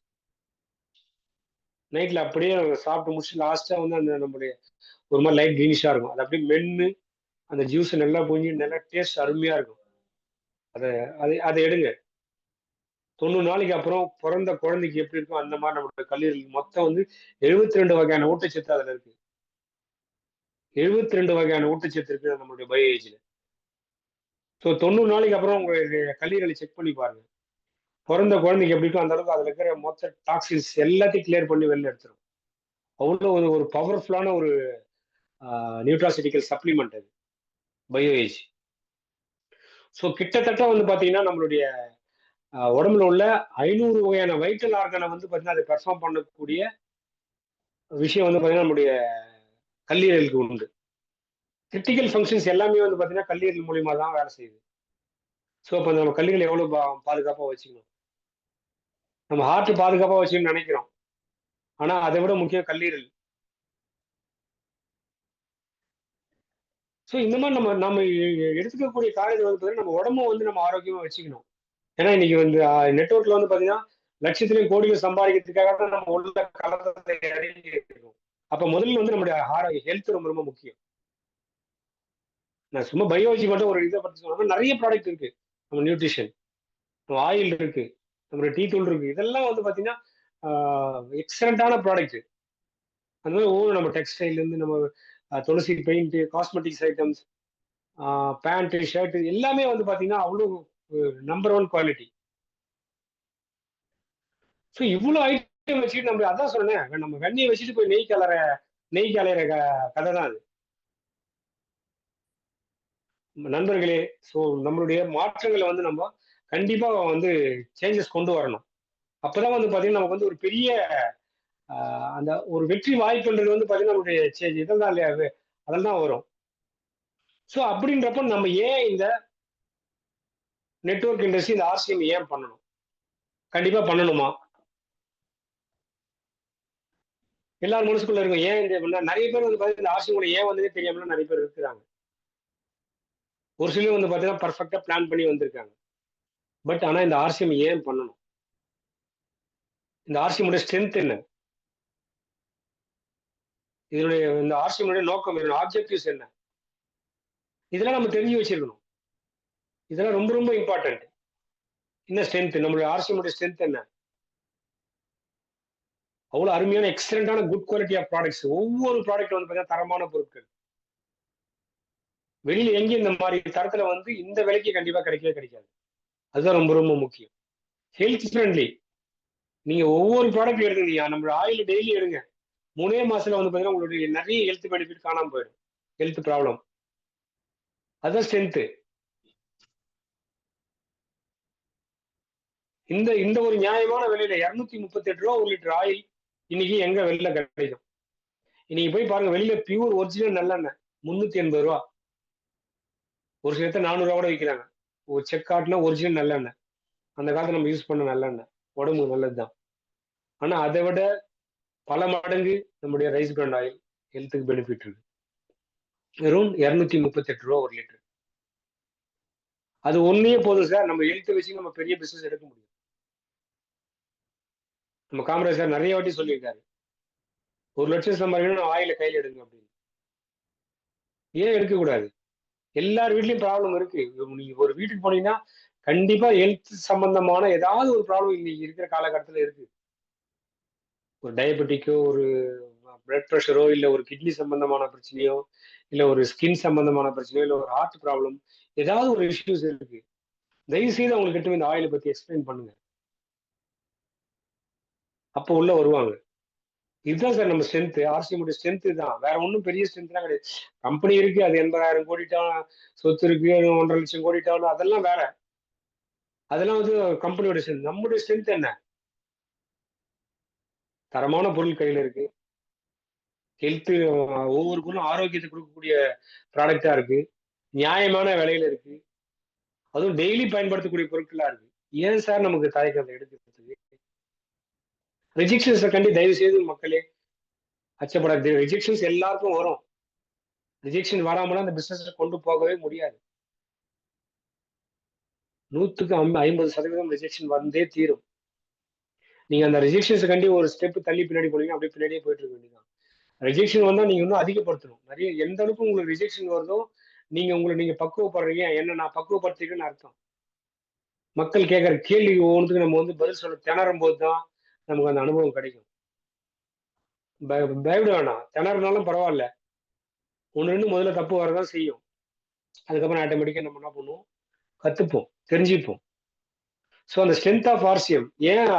நைட்ல அப்படியே சாப்பிட்டு முடிச்சு லாஸ்டா வந்து அந்த நம்முடைய ஒரு மாதிரி லைட் கிரீனிஷா இருக்கும். அது அப்படியே மென்னு அந்த ஜூஸ் நல்லா புழிஞ்சு நல்லா டேஸ்ட் அருமையா இருக்கும். அதை அதை எடுங்க. 90 நாளைக்கு அப்புறம் பிறந்த குழந்தைக்கு எப்படி இருக்கும் அந்த மாதிரி நம்மளோட கல்லீரல் மொத்தம் வந்து 72 வகையான ஊட்டச்சத்து அதுல இருக்கு. 72 வகையான ஊட்டச்சத்து இருக்கு நம்மளுடைய பயோ ஏஜ்ல. ஸோ 90 நாளைக்கு அப்புறம் உங்க கல்லீரலை செக் பண்ணி பாருங்க. பிறந்த குழந்தைக்கு எப்படி இருக்கும் அந்த அளவுக்கு அதுல இருக்கிற மொத்த டாக்ஸின்ஸ் எல்லாத்தையும் கிளியர் பண்ணி வெளில எடுத்துரும். அவ்வளோ ஒரு ஒரு பவர்ஃபுல்லான ஒரு நியூட்ராசிட்டிக்கல் சப்ளிமெண்ட் அது பயோ ஏஜ். ஸோ கிட்டத்தட்ட வந்து பாத்தீங்கன்னா நம்மளுடைய உடம்புல உள்ள 500 வகையான வைட்டல் ஆர்கனை வந்து பாத்தீங்கன்னா அதை பெர்ஃபார்ம் பண்ணக்கூடிய விஷயம் வந்து பாத்தீங்கன்னா நம்முடைய கல்லீரலுக்கு உண்டு. கிரிட்டிக்கல் ஃபங்க்ஷன்ஸ் எல்லாமே வந்து பாத்தீங்கன்னா கல்லீரல் மூலியமா தான் வேலை செய்யுது. ஸோ அப்போ நம்ம கல்லீரல் எவ்வளவு பாதுகாப்பா வச்சுக்கணும். நம்ம ஹார்ட் பாதுகாப்பா வச்சுக்கணும்னு நினைக்கிறோம். ஆனா அதை விட முக்கியம் கல்லீரல். ஸோ இந்த மாதிரி நம்ம நம்ம எடுத்துக்கக்கூடிய காரியங்கள் வந்து பாத்தீங்கன்னா நம்ம உடம்ப வந்து நம்ம ஆரோக்கியமா வச்சுக்கணும். ஏன்னா இன்னைக்கு வந்து நெட்வொர்க்ல வந்து பாத்தீங்கன்னா லட்சத்திலையும் கோடிகள் சம்பாதிக்கிறதுக்காக தான் நம்ம உள்ள கலந்ததை இறங்கி இருக்கோம். அப்ப முதல்ல வந்து நம்மளுடைய ஹெல்த் ரொம்ப ரொம்ப முக்கியம். நான் சும்மா பயோலஜி மட்டும் ஒரு இதை பத்தி சொன்னா நிறைய ப்ராடக்ட் இருக்கு. நம்ம நியூட்ரிஷன், நம்ம ஆயில் இருக்கு, நம்மளுடைய டீ தூள் இருக்கு. இதெல்லாம் வந்து பாத்தீங்கன்னா எக்ஸலண்டான ப்ராடக்ட். அந்த மாதிரி ஒவ்வொரு நம்ம டெக்ஸ்டைல்ல இருந்து நம்ம Tulsi paint, cosmetics items, pant, shirt எல்லாமே வந்து பாத்தீங்கன்னா அவ்வளவு நம்பர் ஒன் குவாலிட்டி. ஸோ இவ்வளவு ஐட்டம் வச்சுட்டு நம்ம அதான் சொன்னேன், நம்ம வெண்ணெயை வச்சுட்டு போய் நெய் கலையிற கதை தான் அது. நண்பர்களே, ஸோ நம்மளுடைய மாற்றங்களை வந்து நம்ம கண்டிப்பா வந்து சேஞ்சஸ் கொண்டு வரணும். அப்பதான் வந்து பாத்தீங்கன்னா நமக்கு வந்து ஒரு பெரிய அந்த ஒரு வெற்றி வாய்ப்புன்றது வந்து பாத்தீங்கன்னா நம்மளுடைய இதெல்லாம் இல்லையா அதில் தான் வரும். ஸோ அப்படின்றப்ப நம்ம ஏன் இந்த நெட்வொர்க் இண்டஸ்ட்ரி இந்த ஆர்சிஎம் ஏன் பண்ணணும்? கண்டிப்பா பண்ணணுமா? எல்லாரும் மனசுக்குள்ள இருக்கும் ஏன் இந்த நிறைய பேர் வந்து பாத்தீங்கன்னா இந்த ஆர்சிஎம் ஏன் வந்ததே தெரியாம நிறைய பேர் இருக்கிறாங்க. ஒரு சிலர் வந்து பாத்தீங்கன்னா பர்ஃபெக்டா பிளான் பண்ணி வந்திருக்காங்க. பட் ஆனா இந்த ஆர்சிஎம் ஏன் பண்ணணும்? இந்த ஆர்சிஎம் ஸ்ட்ரென்த் என்ன? இதனுடைய இந்த ஆர்சிஎம் நோக்கம் என்ன? ஆப்ஜெக்டிவ்ஸ் என்ன? இதெல்லாம் நம்ம தெரிஞ்சு வச்சிருக்கணும். இதெல்லாம் ரொம்ப ரொம்ப இம்பார்ட்டன்ட். என்ன ஸ்ட்ரென்த்? நம்மளுடைய ஆர்சிஎம் ஸ்ட்ரென்த் என்ன? அவ்வளவு அருமையான எக்ஸலண்டான குட் குவாலிட்டி ஆஃப் ப்ராடக்ட்ஸ். ஒவ்வொரு ப்ராடக்ட் வந்து பாத்தீங்கன்னா தரமான பொருட்கள். வெளியில எங்கேயும் இந்த மாதிரி தரத்துல வந்து இந்த விலைக்கு கண்டிப்பா கிடைக்கவே கிடைக்காது. அதுதான் ரொம்ப ரொம்ப முக்கியம். Health friendly. நீங்க ஒவ்வொரு ப்ராடக்ட் எடுத்தீங்க, நம்ம ஆயில் டெய்லி எடுங்க. 3 மாசத்துல வந்து பாத்தீங்கன்னா உங்களுடைய நிறைய ஹெல்த் பெனிஃபிட் காணாம போயிடும். Health problem. அதுதான் ஸ்ட்ரென்த். இந்த இந்த ஒரு நியாயமான விலையில 238 ரூபா ஒரு லிட்டர் ஆயில் இன்னைக்கு எங்க வெளில கிடைக்கும்? இன்னைக்கு போய் பாருங்க, வெளியில பியூர் ஒரிஜினல் நல்லெண்ணெய் 380 ரூபா. ஒரு சில இடத்துல 400 ரூபா கூட விற்கிறாங்க. ஒரு செக் காட்டுல ஒரிஜினல் நல்லெண்ணெய். அந்த காலத்துல நம்ம யூஸ் பண்ண நல்லெண்ணெய். உடம்புக்கு நல்லதுதான். ஆனா அதை விட பல மடங்கு நம்முடைய ரைஸ் பிராண்ட் ஆயில் ஹெல்த்துக்கு பெனிஃபிட் இருக்கு. வெறும் 238 ரூபா ஒரு லிட்டர். அது ஒன்னே போதும் சார், நம்ம ஹெல்த் வச்சு நம்ம பெரிய பிசினஸ் எடுக்க முடியும். நம்ம காமராஜ் சார் நிறைய வாட்டி சொல்லியிருக்காரு, 1 லட்சம் சம்பாதிக்கணும் ஆயில கையில எடுங்க அப்படின்னு. ஏன் எடுக்கக்கூடாது? எல்லார் வீட்லயும் ப்ராப்ளம் இருக்கு. நீங்க ஒரு வீட்டுக்கு போனீங்கன்னா கண்டிப்பா ஹெல்த் சம்பந்தமான ஏதாவது ஒரு ப்ராப்ளம் இன்னைக்கு இருக்கிற காலகட்டத்துல இருக்கு. ஒரு டயபெட்டிக்கோ, ஒரு பிளட் ப்ரெஷரோ, இல்ல ஒரு கிட்னி சம்பந்தமான பிரச்சனையோ, இல்ல ஒரு ஸ்கின் சம்பந்தமான பிரச்சனையோ, இல்ல ஒரு ஹார்ட் ப்ராப்ளம், ஏதாவது ஒரு இஷ்யூஸ் இருக்கு. தயவு செய்து அவங்களுக்கு கிட்ட இந்த ஆயிலை பத்தி எக்ஸ்பிளைன் பண்ணுங்க. அப்போ உள்ள வருவாங்க. இதுதான் சார் நம்ம ஸ்ட்ரென்த். ஆர்சிஎம் ஸ்ட்ரென்த் தான். வேற ஒன்றும் பெரிய ஸ்ட்ரென்த்லாம் கிடையாது. கம்பெனி இருக்கு, அது 80,000 கோடிட்டாலும் சொத்து இருக்கு, 1,50,000 கோடிட்டாலும் அதெல்லாம் வேற. அதெல்லாம் வந்து கம்பெனியோட ஸ்ட்ரென்த். நம்முடைய ஸ்ட்ரென்த் என்ன? தரமான பொருள் கையில இருக்கு. ஹெல்த், ஒவ்வொரு பொருளும் ஆரோக்கியத்தை கொடுக்கக்கூடிய ப்ராடக்டா இருக்கு. நியாயமான விலையில இருக்கு. அதுவும் டெய்லி பயன்படுத்தக்கூடிய பொருட்களா இருக்கு. ஏன் சார் நமக்கு தயக்கம் எடுக்கிறதுக்கு? ரிஜெக்ஷன்ஸை கண்டி தயவு செய்து மக்களே அச்சப்படாது. ரிஜெக்ஷன்ஸ் எல்லாருக்கும் வரும். ரிஜெக்ஷன் வராமலாம் அந்த பிசினஸ் கொண்டு போகவே முடியாது. 100க்கு 50% ரிஜெக்ஷன் வந்தே தீரும். நீங்க அந்த ரிஜெக்ஷன்ஸ் கண்டி ஒரு ஸ்டெப் தள்ளி பின்னாடி போனீங்கன்னா அப்படியே பின்னாடியே போயிட்டு இருக்க வேண்டியதான். ரிஜெக்ஷன் வந்தா நீங்க இன்னும் அதிகப்படுத்தணும். நிறைய எந்த அளவுக்கு உங்களுக்கு ரிஜெக்ஷன் வருதோ நீங்க பக்குவப்படுறீங்க, என்ன நான் பக்குவப்படுத்திருக்கேன்னு அர்த்தம். மக்கள் கேட்கிற கேள்வி ஒவ்வொன்றுக்கு நம்ம வந்து பதில் சொல்ல திணறும் போது தான் நமக்கு அந்த அனுபவம் கிடைக்கும். பயப்பட வேணாம். திணறினாலும் பரவாயில்ல. ஒன்று ரெண்டு முதல்ல தப்பு வரதான் செய்யும். அதுக்கப்புறம் ஆட்டோமேட்டிக்கா நம்ம என்ன பண்ணுவோம், கத்துப்போம், தெரிஞ்சுப்போம். ஸோ அந்த ஸ்ட்ரென்த் ஆஃப் ஆர்சிஎம்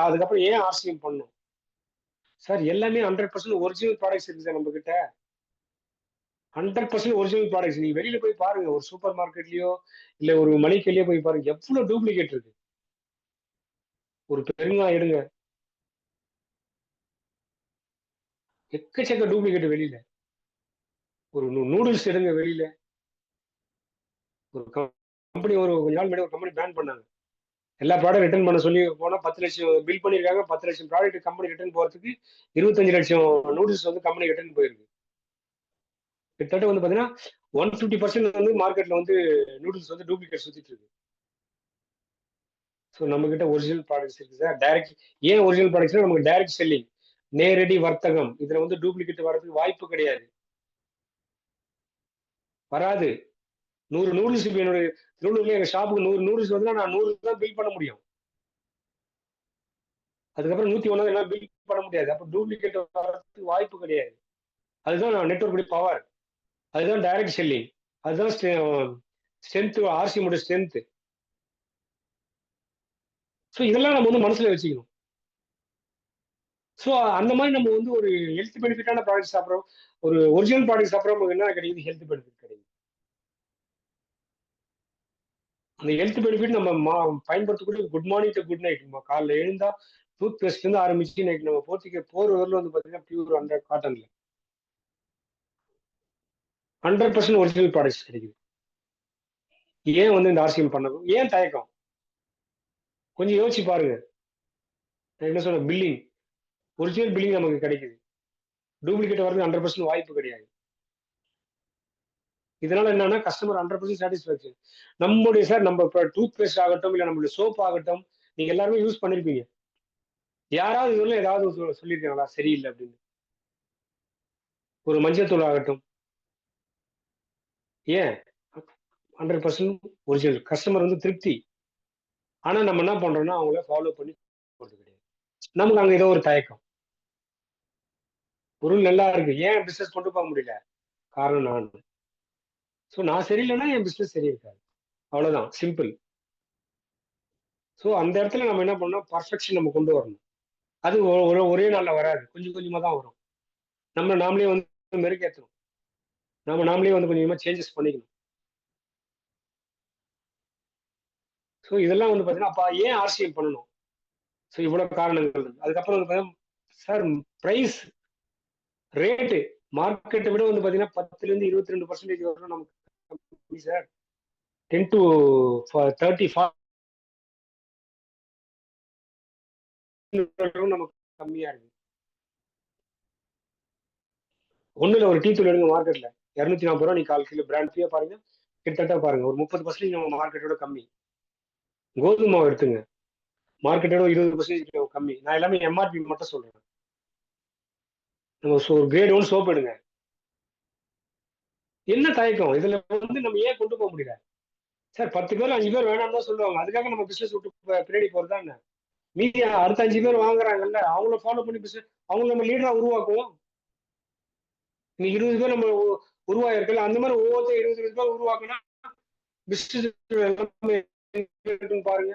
அதுக்கப்புறம் ஏன் ஆர்சிஎம் பண்ணணும் சார்? எல்லாமே 100% ஒரிஜினல் ப்ராடக்ட்ஸ் இருக்கு சார் நம்ம கிட்ட. 100% ஒரிஜினல் ப்ராடக்ட்ஸ். நீங்க வெளியில போய் பாருங்க, ஒரு சூப்பர் மார்க்கெட்லயோ இல்ல ஒரு மளிகை கடையிலயோ போய் பாருங்க, எவ்வளவு டூப்ளிகேட் இருக்கு. ஒரு பெருங்காயம் எடுங்க, எக்கச்சக்க டூப்ளிகேட் வெளியில. ஒரு நூடுல்ஸ் எடுங்க வெளியில. ஒரு கம்பெனி ஒரு கொஞ்ச நாள் முன்னாடி ஒரு கம்பெனி பேன் பண்ணாங்க. எல்லா ப்ராடக்ட் ரிட்டர்ன் பண்ண சொல்லி போனா 10 லட்சம் பில் பண்ணிருக்காங்க. 10 லட்சம் ப்ராடக்ட் கம்பெனி ரிட்டர்ன் போறதுக்கு 25 லட்சம் நூடுல்ஸ் வந்து கம்பெனி ரிட்டர்ன் போயிருக்கு. கிட்டத்தட்ட வந்து பாத்தீங்கன்னா 150% வந்து மார்க்கெட்ல வந்து நூடுல்ஸ் வந்து டூப்ளிகேட் சுத்திட்டு இருக்கு. ஸோ நம்ம கிட்ட ஒரிஜினல் ப்ராடக்ட்ஸ் இருக்கு சார். டைரக்ட் ஏன் ஒரிஜினல் ப்ராடக்ட்ஸ்னா நமக்கு டைரக்ட் செல்லிங், நேரடி வர்த்தகம். இதுல வந்து டூப்ளிகேட் வரதுக்கு வாய்ப்பு கிடையாது, வராது. 100 நூடுல்ஸ் இப்போ என்னோட திருவள்ளூர்ல எங்க ஷாப்புக்கு 100 நூடுல்ஸ் வந்து நான் 100 தான் பில் பண்ண முடியும். அதுக்கப்புறம் 101 எல்லாம் பில் பண்ண முடியாது. அப்போ டூப்ளிகேட் வரதுக்கு வாய்ப்பு கிடையாது. அதுதான் நெட்வொர்க் பவர், அதுதான் டைரக்ட் செல்லிங், அதுதான் ஸ்ட்ரென்த், ஆர்சிஎமோட ஸ்ட்ரென்த். ஸோ இதெல்லாம் நம்ம வந்து மனசுல வச்சுக்கணும். ஸோ அந்த மாதிரி நம்ம வந்து ஒரு ஹெல்த் பெனிஃபிட்டான ப்ராடக்ட் சாப்பிட்றோம், ஒரு ஒரிஜினல் ப்ராடக்ட் சாப்பிட்றோம், நமக்கு என்ன கிடைக்குது? ஹெல்த் பெனிஃபிட் கிடைக்குது. அந்த ஹெல்த் பெனிஃபிட் நம்ம பயன்படுத்தக்கூடிய good morning to good night, காலைல எழுந்தா டூத் பேஸ்ட்ல இருந்து ஆரம்பிச்சு நைட் நம்ம போற வரல வந்து பாத்தீங்கன்னா பியூர் 100 காட்டன்ல 100% ஒரிஜினல் ப்ராடக்ட்ஸ் கிடைக்குது. ஏன் வந்து இந்த ஆர்சிஎம் பண்ணணும்? ஏன் தயக்கம்? கொஞ்சம் யோசிச்சு பாருங்க. நான் என்ன சொல்றேன், பில்லிங், ஒரிஜினல் பில்லிங் நமக்கு கிடைக்குது. டூப்ளிகேட் வரது 100% வாய்ப்பு கிடையாது. இதனால என்னன்னா கஸ்டமர் 100% சாட்டிஸ்பாக்சன். நம்முடைய சார் நம்ம இப்போ டூத் பேஸ்ட் ஆகட்டும் இல்ல நம்மளுடைய சோப் ஆகட்டும், நீங்க எல்லாருமே யூஸ் பண்ணிருப்பீங்க. யாராவது இதுல ஏதாவது சொல்லியிருக்காங்களா சரியில்லை அப்படின்னு? ஒரு மஞ்சள் ஆகட்டும், ஏன் 100% ஒரிஜினல் கஸ்டமர் வந்து திருப்தி. ஆனா நம்ம என்ன பண்றோம்னா அவங்கள ஃபாலோ பண்ணி போறது கிடையாது. நமக்கு அங்க ஏதோ ஒரு தயக்கம். பொருள் நல்லா இருக்கு, ஏன் பிசினஸ் கொண்டு போக முடியல? காரணம் நான். ஸோ நான் சரியில்லைன்னா என் பிசினஸ் சரி இருக்காது. அவ்வளவுதான், சிம்பிள். ஸோ அந்த இடத்துல நம்ம என்ன பண்ணணும், பர்ஃபெக்ஷன் நம்ம கொண்டு வரணும். அது ஒரே நாள்ல வராது, கொஞ்சம் கொஞ்சமா தான் வரும். நம்ம நாமளே வந்து மெருகேற்றணும், நம்ம நாமளே வந்து கொஞ்சம் கொஞ்சமா சேஞ்சஸ் பண்ணிக்கணும். ஸோ இதெல்லாம் வந்து பாத்தீங்கன்னா அப்ப ஏன் ஆர்சிஎம் பண்ணணும்? ஸோ இவ்வளவு காரணங்கள் இருக்கு. அதுக்கப்புறம் வந்து பாத்தீங்கன்னா சார், பிரைஸ் ரேட்டு மார்க்கெட்டை விட வந்து பாத்தீங்கன்னா 10% 22% வரும் நமக்கு சார். 10 to 30 நமக்கு கம்மியா இருக்கு. ஒண்ணுல ஒரு டீ தூள் எடுங்க மார்க்கெட்ல 240 ரூபா, நீ 1/4 கிலோ பிராண்ட் டீயா பாருங்க, கிட்டத்தட்ட பாருங்க ஒரு 30% நம்ம மார்க்கெட்டோட கம்மி. கோதுமை மாவு எடுத்துங்க, மார்க்கெட்டோட 20% கம்மி. நான் எல்லாமே எம்ஆர்பி மட்டும் சொல்றேன். நம்ம கிரேட் 1 சோப் எடுங்க. என்ன தயக்கம் இதுல வந்து நம்ம ஏன் கொண்டு போக முடியல சார்? 10 பேர் 5 பேர் வேணாம்னு தான் சொல்லுவாங்க, அதுக்காக நம்ம பிசினஸ் விட்டு பின்னாடி போறதா என்ன? மீதி அடுத்த 5 பேர் வாங்குறாங்கல்ல, அவங்கள ஃபாலோ பண்ணி பிசினஸ், அவங்கள நம்ம லீடரா உருவாக்குவோம். நீ 20 பேர் நம்ம உருவாயிருக்கல, அந்த மாதிரி ஒவ்வொருத்தர் 20 பேர் உருவாக்குனா பிசினஸ் பாருங்க.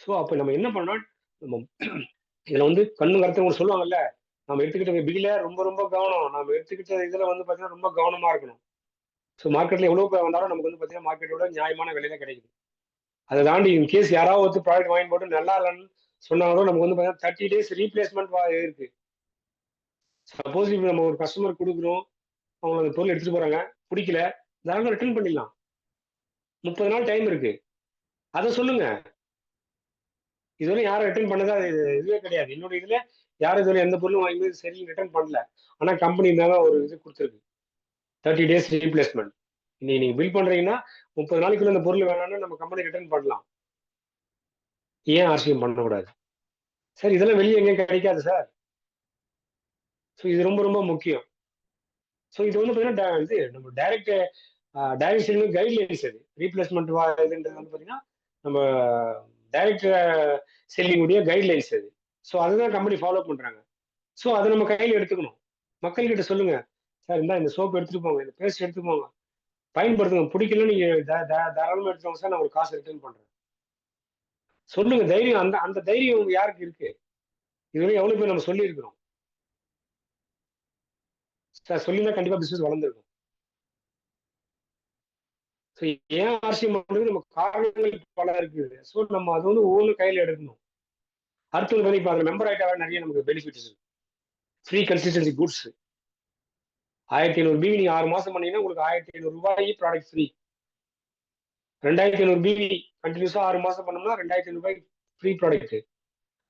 ஸோ அப்ப நம்ம என்ன பண்ணோம், நம்ம இதுல வந்து கண்ணு கருத்து சொல்லுவாங்கல்ல, நம்ம எடுத்துக்கிட்ட பிகில ரொம்ப ரொம்ப கவனம், நம்ம எடுத்துக்கிட்ட இதுல வந்து பாத்தீங்கன்னா ரொம்ப கவனமா இருக்கணும். ஸோ மார்க்கெட்ல எவ்வளவு பேர் வந்தாலும் நமக்கு வந்து பாத்தீங்கன்னா மார்க்கெட்டோட நியாயமான விலையில கிடைக்குது. அதை தாண்டி இன் கேஸ் யாராவது ஒரு ப்ராடக்ட் வாங்கி போட்டு நல்லா இல்லைன்னு சொன்னாலும் நமக்கு வந்து பாத்தீங்கன்னா 30 days ரீப்ளேஸ்மெண்ட் இருக்கு. சப்போஸ் இப்போ நம்ம ஒரு கஸ்டமர் கொடுக்குறோம், அவங்க அந்த பொருள் எடுத்துட்டு போறாங்க, பிடிக்கல, தாராளமாக ரிட்டர்ன் பண்ணிடலாம். 30 நாள் டைம் இருக்கு, அதை சொல்லுங்க. இதுவரை யாரும் ரிட்டர்ன் பண்ணதா இதுவே கிடையாது என்னோட இதுல. யாரும் இதுவரை எந்த பொருளும் வாங்கி சரி ரிட்டர்ன் பண்ணல. ஆனா கம்பெனி மேல ஒரு இது கொடுத்துருக்கு, 30 டேஸ் ரீப்ளேஸ்மெண்ட். நீங்க பில் பண்றீங்கன்னா 30 நாளைக்குள்ள இந்த பொருள் வேணாம்னு நம்ம கம்பெனி ரிட்டர்ன் பண்ணலாம். ஏன் ஆர்சிஎம் பண்ணக்கூடாது சார்? இதெல்லாம் வெளியே எங்கேயும் கிடைக்காது சார். ஸோ இது ரொம்ப ரொம்ப முக்கியம். ஸோ இது வந்து பார்த்தீங்கன்னா இது நம்ம டைரக்ட் செல்லிங் கைட்லைன்ஸ். அது ரீப்ளேஸ்மெண்ட் இதுன்றது வந்து பார்த்தீங்கன்னா நம்ம டைரக்ட் செல்லிங் உடைய கைட்லைன்ஸ் அது. ஸோ அதுதான் கம்பெனி ஃபாலோ பண்றாங்க. ஸோ அதை நம்ம கையில் எடுத்துக்கணும். மக்கள் கிட்ட சொல்லுங்க, சார் இந்த சோப் எடுத்துட்டு போங்க, இந்த பேஸ்ட் எடுத்துட்டு போங்க, பயன்படுத்துங்க, பிடிக்கல நீங்க தாராளமா எடுத்துக்கோங்க சார், நான் ஒரு காசு ரிட்டர்ன் பண்றேன். சொல்லுங்க, தைரியம். அந்த அந்த தைரியம் யாருக்கு இருக்கு? இதுவரை எவ்வளவு பேர் நம்ம சொல்லி இருக்கிறோம் சார்? சொல்லியிருந்தா கண்டிப்பா பிசினஸ் வளர்ந்துருக்கும். ஸோ ஏன் ஆர்சிஎம் பண்றது, நம்ம காரணங்கள் பல இருக்குது. ஸோ நம்ம அது வந்து ஒவ்வொன்றும் கையில் எடுக்கணும். அடுத்தது வந்து இப்போ அதில் மெம்பர் ஆகிட்டா நிறைய நமக்கு பெனிஃபிட்ஸ் இருக்கு. ஃப்ரீ கன்சிஸ்டன்சி குட்ஸ் 1500 பிவி நீங்க 6 மாசம் பண்ணீங்கன்னா உங்களுக்கு 1500 ரூபாய் ப்ராடக்ட் ஃப்ரீ. 2500 பிவி கண்டினியூஸா 6 மாசம் பண்ணோம்னா 2500 ரூபாய் ஃப்ரீ ப்ராடக்ட்.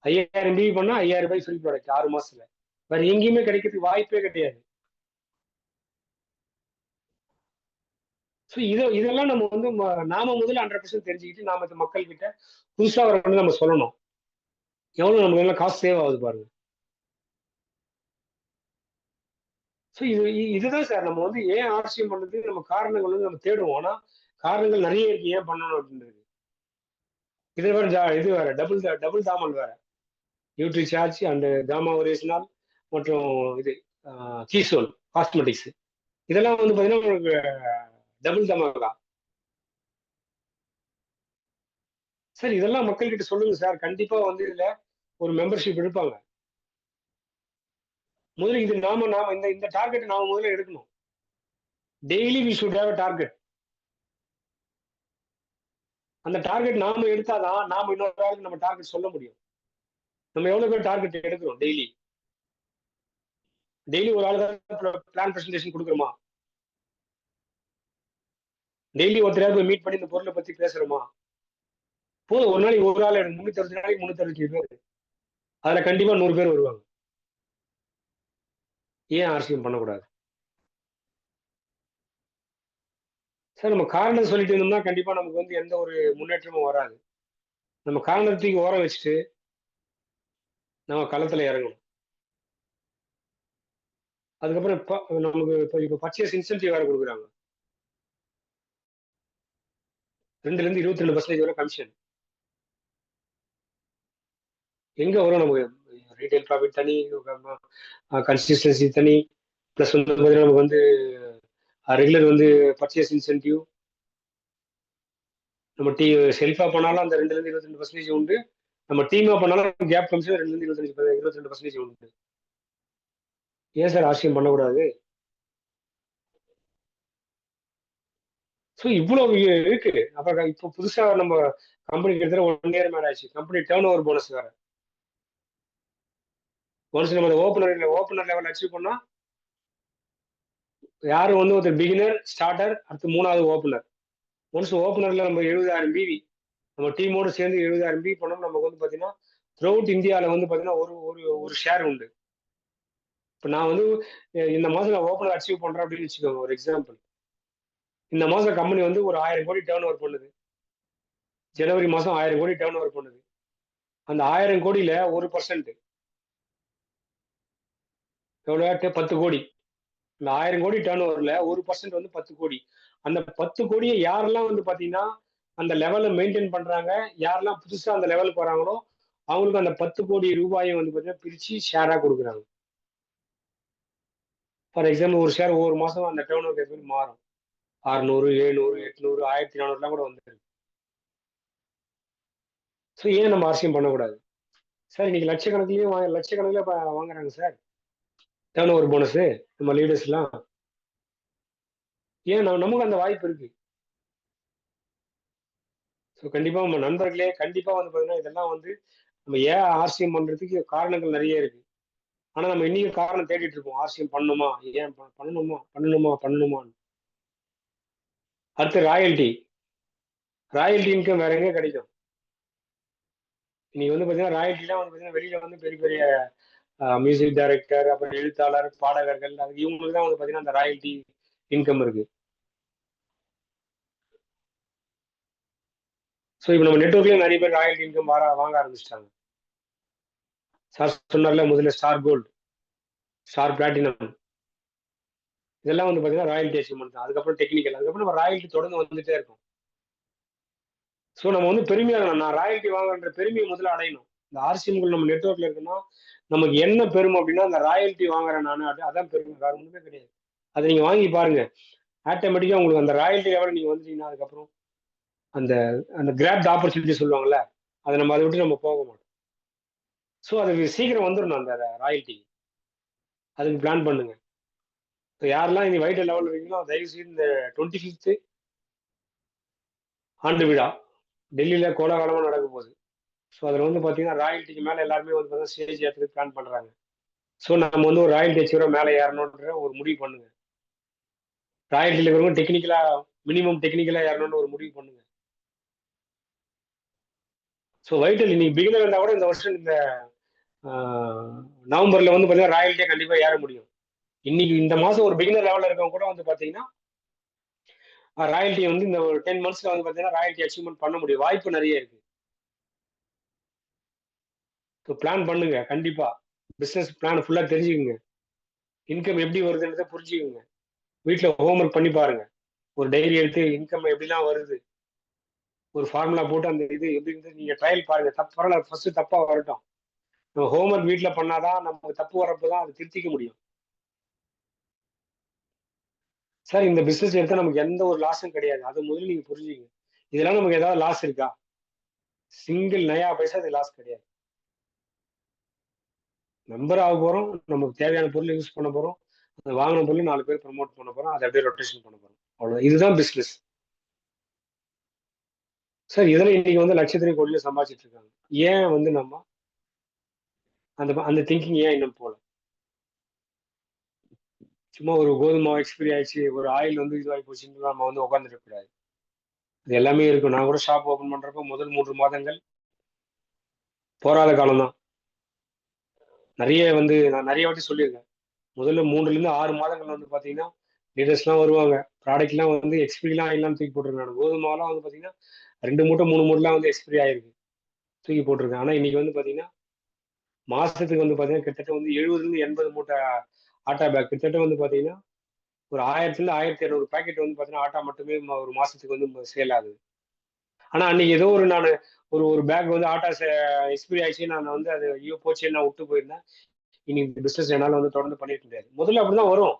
5000 பிவி பண்ணா 5000 ரூபாய் ஃப்ரீ ப்ராடக்ட் 6 மாசத்துல. வேற எங்கேயுமே கிடைக்கிறதுக்கு வாய்ப்பே கிடையாது. ஸோ இதெல்லாம் நம்ம வந்து நாம முதல்ல 100% தெரிஞ்சுக்கிட்டு நாம இந்த மக்கள் கிட்ட புதுசா வந்து நம்ம சொல்லணும். எவ்வளவு நமக்கு எல்லாம் காசு சேவ் ஆகுது பாருங்க. ஸோ இதுதான் சார் நம்ம வந்து ஏன் ஆர்சிஎம் பண்றது, நம்ம காரணங்கள் வந்து நம்ம தேடுவோம். ஆனா காரணங்கள் நிறைய இருக்கு ஏன் பண்ணணும் அப்படின்றது. இது வேற இது வேற டபுள் தாமல் வேற. நியூட்ரி சார்ஜ் அண்ட் காமா ஒரேசினால் மற்றும் இது கீசோல் காஸ்மெட்டிக்ஸ், இதெல்லாம் வந்து பாத்தீங்கன்னா உங்களுக்கு டபுள் தமாகா சார். இதெல்லாம் மக்கள் கிட்ட சொல்லுங்க சார். கண்டிப்பா வந்து இதுல ஒரு மெம்பர்ஷிப் எடுப்பாங்க. முதல்ல இது நாம இந்த இந்த டார்கெட் நாம முதல்ல எடுக்கணும். Daily we should have target. அந்த டார்கெட் நாம எடுத்தாதான் நாம இன்னொரு ஆளுக்கு நம்ம டார்கெட் சொல்ல முடியும். நம்ம எவ்வளவு பேர் டார்கெட் எடுக்கிறோம் டெய்லி? டெய்லி ஒரு ஆள் தான் பிளான் பிரசன்டேஷன் கொடுக்குறோமா? டெய்லி ஒருத்தரையாவது மீட் பண்ணி இந்த பொருளை பத்தி பேசுறோமா? போதும், ஒரு நாளைக்கு ஒரு ஆள், 360 நாளைக்கு 360 பேர், அதுல கண்டிப்பா 100 பேர் வருவாங்க. ஏன் ஆர்சிஎம் பண்ணக்கூடாது சார்? நம்ம காரணம் சொல்லிட்டு இருந்தோம்னா கண்டிப்பா நமக்கு வந்து எந்த ஒரு முன்னேற்றமும் வராது. நம்ம காரணத்துக்கு ஓரம் வச்சுட்டு நம்ம களத்துல இறங்கணும். அதுக்கப்புறம் நமக்கு இப்போ பர்ச்சேஸ் இன்சென்டிவ் வேற கொடுக்குறாங்க. 2ல இருந்து 22% வரை கமிஷன். எங்க வரும் நமக்கு? ரீட்டைல் ப்ராஃபிட் தனி, கன்சிஸ்டன்சி தனி, பிளஸ் வந்து பார்த்தீங்கன்னா நமக்கு வந்து ரெகுலர் வந்து பர்ச்சேஸ் இன்சென்டிவ். நம்ம செல்ஃபா பண்ணாலும் அந்த 2ல இருந்து 22% உண்டு. நம்ம டீமா பண்ணாலும் கேப் கமிஷன் 2ல இருந்து 22% உண்டு. ஏன் சார் ஆர்சிஎம் பண்ணக்கூடாது? ஸோ இவ்வளவு இருக்கு. அப்புறம் இப்போ புதுசா நம்ம கம்பெனி கிட்டத்தட்ட 1 இயர் மேல ஆச்சு. கம்பெனி டேர்ன் ஓவர் போனஸ் வேற. ஒன்ஸ் நம்ம ஓப்பனர் லெவல் அச்சீவ் பண்ணா, யாரும் வந்து ஒருத்தர் பிகினர், ஸ்டார்டர், அடுத்து 3வது ஓப்பனர். ஒன்ஸ் ஓப்பனர்ல நம்ம 70,000 பிவி நம்ம டீமோடு சேர்ந்து 70,000 பிவி பண்ணோம். நமக்கு வந்து பாத்தீங்கன்னா த்ரூ அவுட் இந்தியாவில் வந்து பாத்தீங்கன்னா ஒரு ஒரு ஒரு ஷேர் உண்டு. இப்போ நான் வந்து இந்த மாசம் நான் ஓப்பனர் அச்சீவ் பண்றேன் அப்படின்னு வச்சுக்கோங்க, ஒரு எக்ஸாம்பிள். இந்த மாசம் கம்பெனி வந்து ஒரு 1000 கோடி டேர்ன் ஓவர் பண்ணுது. ஜனவரி மாசம் 1000 கோடி டேர்ன் ஓவர் பண்ணுது. அந்த 1000 கோடியில 1% எவ்வளவு? 10 கோடி. இந்த 1000 கோடி டேர்ன் ஓவர்ல 1% வந்து 10 கோடி. அந்த 10 கோடியை யாரெல்லாம் வந்து பாத்தீங்கன்னா அந்த லெவலை மெயின்டைன் பண்றாங்க, யாரெல்லாம் புதுசா அந்த லெவலுக்கு வராங்களோ அவங்களுக்கு அந்த 10 கோடி ரூபாயை வந்து பாத்தீங்கன்னா பிரிச்சு ஷேரா கொடுக்குறாங்க. ஃபார் எக்ஸாம்பிள் ஒரு ஷேர் ஒவ்வொரு மாசம் அந்த டேர்ன் ஓவர் எப்படி மாறும். 600, 700, 800, 1400 கூட வந்து. ஸோ ஏன் நம்ம அரசியம் பண்ணக்கூடாது சார்? இன்னைக்கு லட்சக்கணக்கிலையும் லட்சக்கணக்கில் வாங்குறாங்க சார் டேர்ன் ஓவர் போனஸ் நம்ம லீடர்ஸ் எல்லாம். ஏன் நமக்கு அந்த வாய்ப்பு இருக்கு. ஸோ கண்டிப்பா நம்ம நண்பர்களே கண்டிப்பா வந்து பாத்தீங்கன்னா இதெல்லாம் வந்து நம்ம ஏன் ஆர்சிஎம் பண்றதுக்கு காரணங்கள் நிறைய இருக்கு. ஆனா நம்ம இன்னைக்கு காரணம் தேடிட்டு இருக்கோம். ஆர்சிஎம் பண்ணணுமா, ஏன் பண்ணணுமா பண்ணணுமா பண்ணணுமா. அடுத்து ராயல்டி. ராயல்டி இன்கம் வேற எங்க கிடைக்கும்? இன்னைக்கு வந்து பாத்தீங்கன்னா ராயல்ட்டிலாம் வந்து பாத்தீங்கன்னா வெளியில வந்து பெரிய பெரிய மியூசிக் டைரக்டர், அப்புறம் எழுத்தாளர், பாடகர்கள், இவங்களுக்கு தான் வந்து பார்த்தீங்கன்னா அந்த ராயல்டி இன்கம் இருக்கு. ஸோ இப்போ நம்ம நெட்ஒர்க்லேயும் நிறைய பேர் ராயல்டி இன்கம் வாங்க ஆரம்பிச்சிட்டாங்க. சார் சொன்னார்ல முதல்ல ஸ்டார் கோல்டு, ஸ்டார் பிளாட்டினம், இதெல்லாம் வந்து பார்த்தீங்கன்னா ராயல்டி அச்சீவ்மெண்ட் தான். அதுக்கப்புறம் டெக்னிக்கல், அதுக்கப்புறம் நம்ம ராயல்டி தொடர்ந்து வந்துட்டே இருக்கும். ஸோ நம்ம வந்து பெருமையாக நான் ராயல்டி வாங்குற பெருமையை முதல்ல அடையணும். இந்த ஆர்சிஎம்கள் நம்ம நெட்ஒர்க்ல இருக்குன்னா நமக்கு என்ன பெருமை அப்படின்னா அந்த ராயல்டி வாங்குறேன் நான், அதான் பெருமை, வேற ஒன்றுமே கிடையாது. அதை நீங்க வாங்கி பாருங்க, ஆட்டோமேட்டிக்கா உங்களுக்கு அந்த ராயல்டி லெவல் நீங்க வந்துட்டீங்கன்னா அதுக்கப்புறம் அந்த அந்த கிராப் ஆப்பர்ச்சுனிட்டி சொல்லுவாங்கல்ல, அதை நம்ம அதை விட்டு நம்ம போக மாட்டோம். ஸோ அதுக்கு சீக்கிரம் வந்துடணும் அந்த ராயல்டி, அதுக்கு பிளான் பண்ணுங்க. இப்போ யாரெல்லாம் இனி வைட் லெவல் இருக்கீங்களோ தயவு செய்து இந்த 25th ஆண்டு விழா டெல்லியில கோலாகலமா நடக்க போகுது. ஸோ அதில் வந்து பார்த்தீங்கன்னா ராயல்ட்டிக்கு மேலே எல்லாருமே வந்து பார்த்தீங்கன்னா ஸ்டேஜ் ஏற்றுறதுக்கு பிளான் பண்ணுறாங்க. ஸோ நம்ம வந்து ஒரு ராயல்ட்டி அச்சீவராக மேலே ஏறணுன்ற ஒரு முடிவு பண்ணுங்க. ராயல்ட்டியில் இருக்கிறவங்க டெக்னிக்கலா மினிமம் டெக்னிக்கலா ஏறணும்னு ஒரு முடிவு பண்ணுங்க. ஸோ வைட்டல் இன்னைக்கு பிகினர் இருந்தால் கூட இந்த வருஷம் இந்த நவம்பர்ல வந்து பார்த்தீங்கன்னா ராயல்ட்டியை கண்டிப்பாக ஏற முடியும். இன்னைக்கு இந்த மாதம் ஒரு பிகினர் லெவலில் இருக்கவங்க கூட வந்து பார்த்தீங்கன்னா ராயல்ட்டி வந்து இந்த ஒரு 10 monthsல வந்து பார்த்தீங்கன்னா ராயல்ட்டி அச்சீவ்மெண்ட் பண்ண முடியும், வாய்ப்பு நிறைய இருக்கு. ஸோ பிளான் பண்ணுங்க, கண்டிப்பா பிசினஸ் பிளான் ஃபுல்லா தெரிஞ்சுக்குங்க, இன்கம் எப்படி வருதுன்றதை புரிஞ்சுக்குங்க, வீட்டில் ஹோம்ஒர்க் பண்ணி பாருங்க, ஒரு டைரி எடுத்து இன்கம் எப்படிலாம் வருது ஒரு ஃபார்முலா போட்டு அந்த இது எப்படி இருந்து நீங்க ட்ரையல் பாருங்க. தப்பு பரவாயில்ல, ஃபர்ஸ்ட் தப்பா வரட்டும். நம்ம ஹோம்ஒர்க் வீட்டில் பண்ணாதான் நமக்கு தப்பு வரப்போதான் அதை திருத்திக்க முடியும். சார் இந்த பிசினஸ் எடுத்தா நமக்கு எந்த ஒரு லாஸும் கிடையாது, அது முதல்ல நீங்க புரிஞ்சுங்க. இதெல்லாம் நமக்கு ஏதாவது லாஸ் இருக்கா? சிங்கிள் நயா பைசா அது லாஸ் கிடையாது. மெம்பர் ஆக போறோம், நமக்கு தேவையான பொருள் யூஸ் பண்ண போறோம், அந்த வாங்கின பொருள் 4 பேர் ப்ரமோட் பண்ண போறோம், அதை அப்படியே ரொட்டேஷன் பண்ண போறோம், அவ்வளவுதான். இதுதான் பிசினஸ். சார் இதெல்லாம் இன்னைக்கு வந்து லட்சத்திலே கோடியில சம்பாதிச்சிட்டு இருக்காங்க. ஏன் வந்து நம்ம அந்த அந்த திங்கிங் ஏன் இன்னும் போல? சும்மா ஒரு கோதுமை மாவு எக்ஸ்பிரி ஆயிடுச்சு, ஒரு ஆயில் வந்து இதுவாகி போச்சுன்னு நம்ம வந்து உட்காந்துருக்க கூடாது. இது எல்லாமே இருக்கும். நான் கூட ஷாப் ஓபன் பண்றப்ப முதல் 3 மாதங்கள் போராத காலம் தான். நிறைய வந்து நான் நிறைய வாட்டி சொல்லியிருக்கேன். முதல்ல 3ல இருந்து 6 மாதங்கள் வந்து பாத்தீங்கன்னா லீடர்ஸ்லாம் வருவாங்க, ப்ராடக்ட்லாம் வந்து எக்ஸ்பிரிலாம் இல்லாம தூக்கி போட்டுருக்காங்க. கோதுமை மாவுலாம் வந்து பாத்தீங்கன்னா 2 மூட்டை 3 மூட்டைலாம் வந்து எக்ஸ்பிரி ஆயிருக்கு, தூக்கி போட்டிருக்கேன். ஆனா இன்னைக்கு வந்து பாத்தீங்கன்னா மாசத்துக்கு வந்து பாத்தீங்கன்னா கிட்டத்தட்ட வந்து 70ல இருந்து 80 மூட்டை ஆட்டா பேக், கிட்டத்தட்ட வந்து பாத்தீங்கன்னா ஒரு 1000ல இருந்து 1200 பாக்கெட் வந்து பாத்தீங்கன்னா ஆட்டா மட்டுமே ஒரு மாசத்துக்கு வந்து சேல் ஆகுது. ஆனா அன்னைக்கு ஏதோ ஒரு நான் ஒரு ஒரு பேக் வந்து ஆட்டா எக்ஸ்பிரி ஆயிடுச்சு, நான் வந்து அது ஐயோ போச்சு நான் விட்டு போயிருந்தேன். இனி இந்த பிசினஸ் என்னால வந்து தொடர்ந்து பண்ணிட்டு முடியாது. முதல்ல அப்படிதான் வரும்.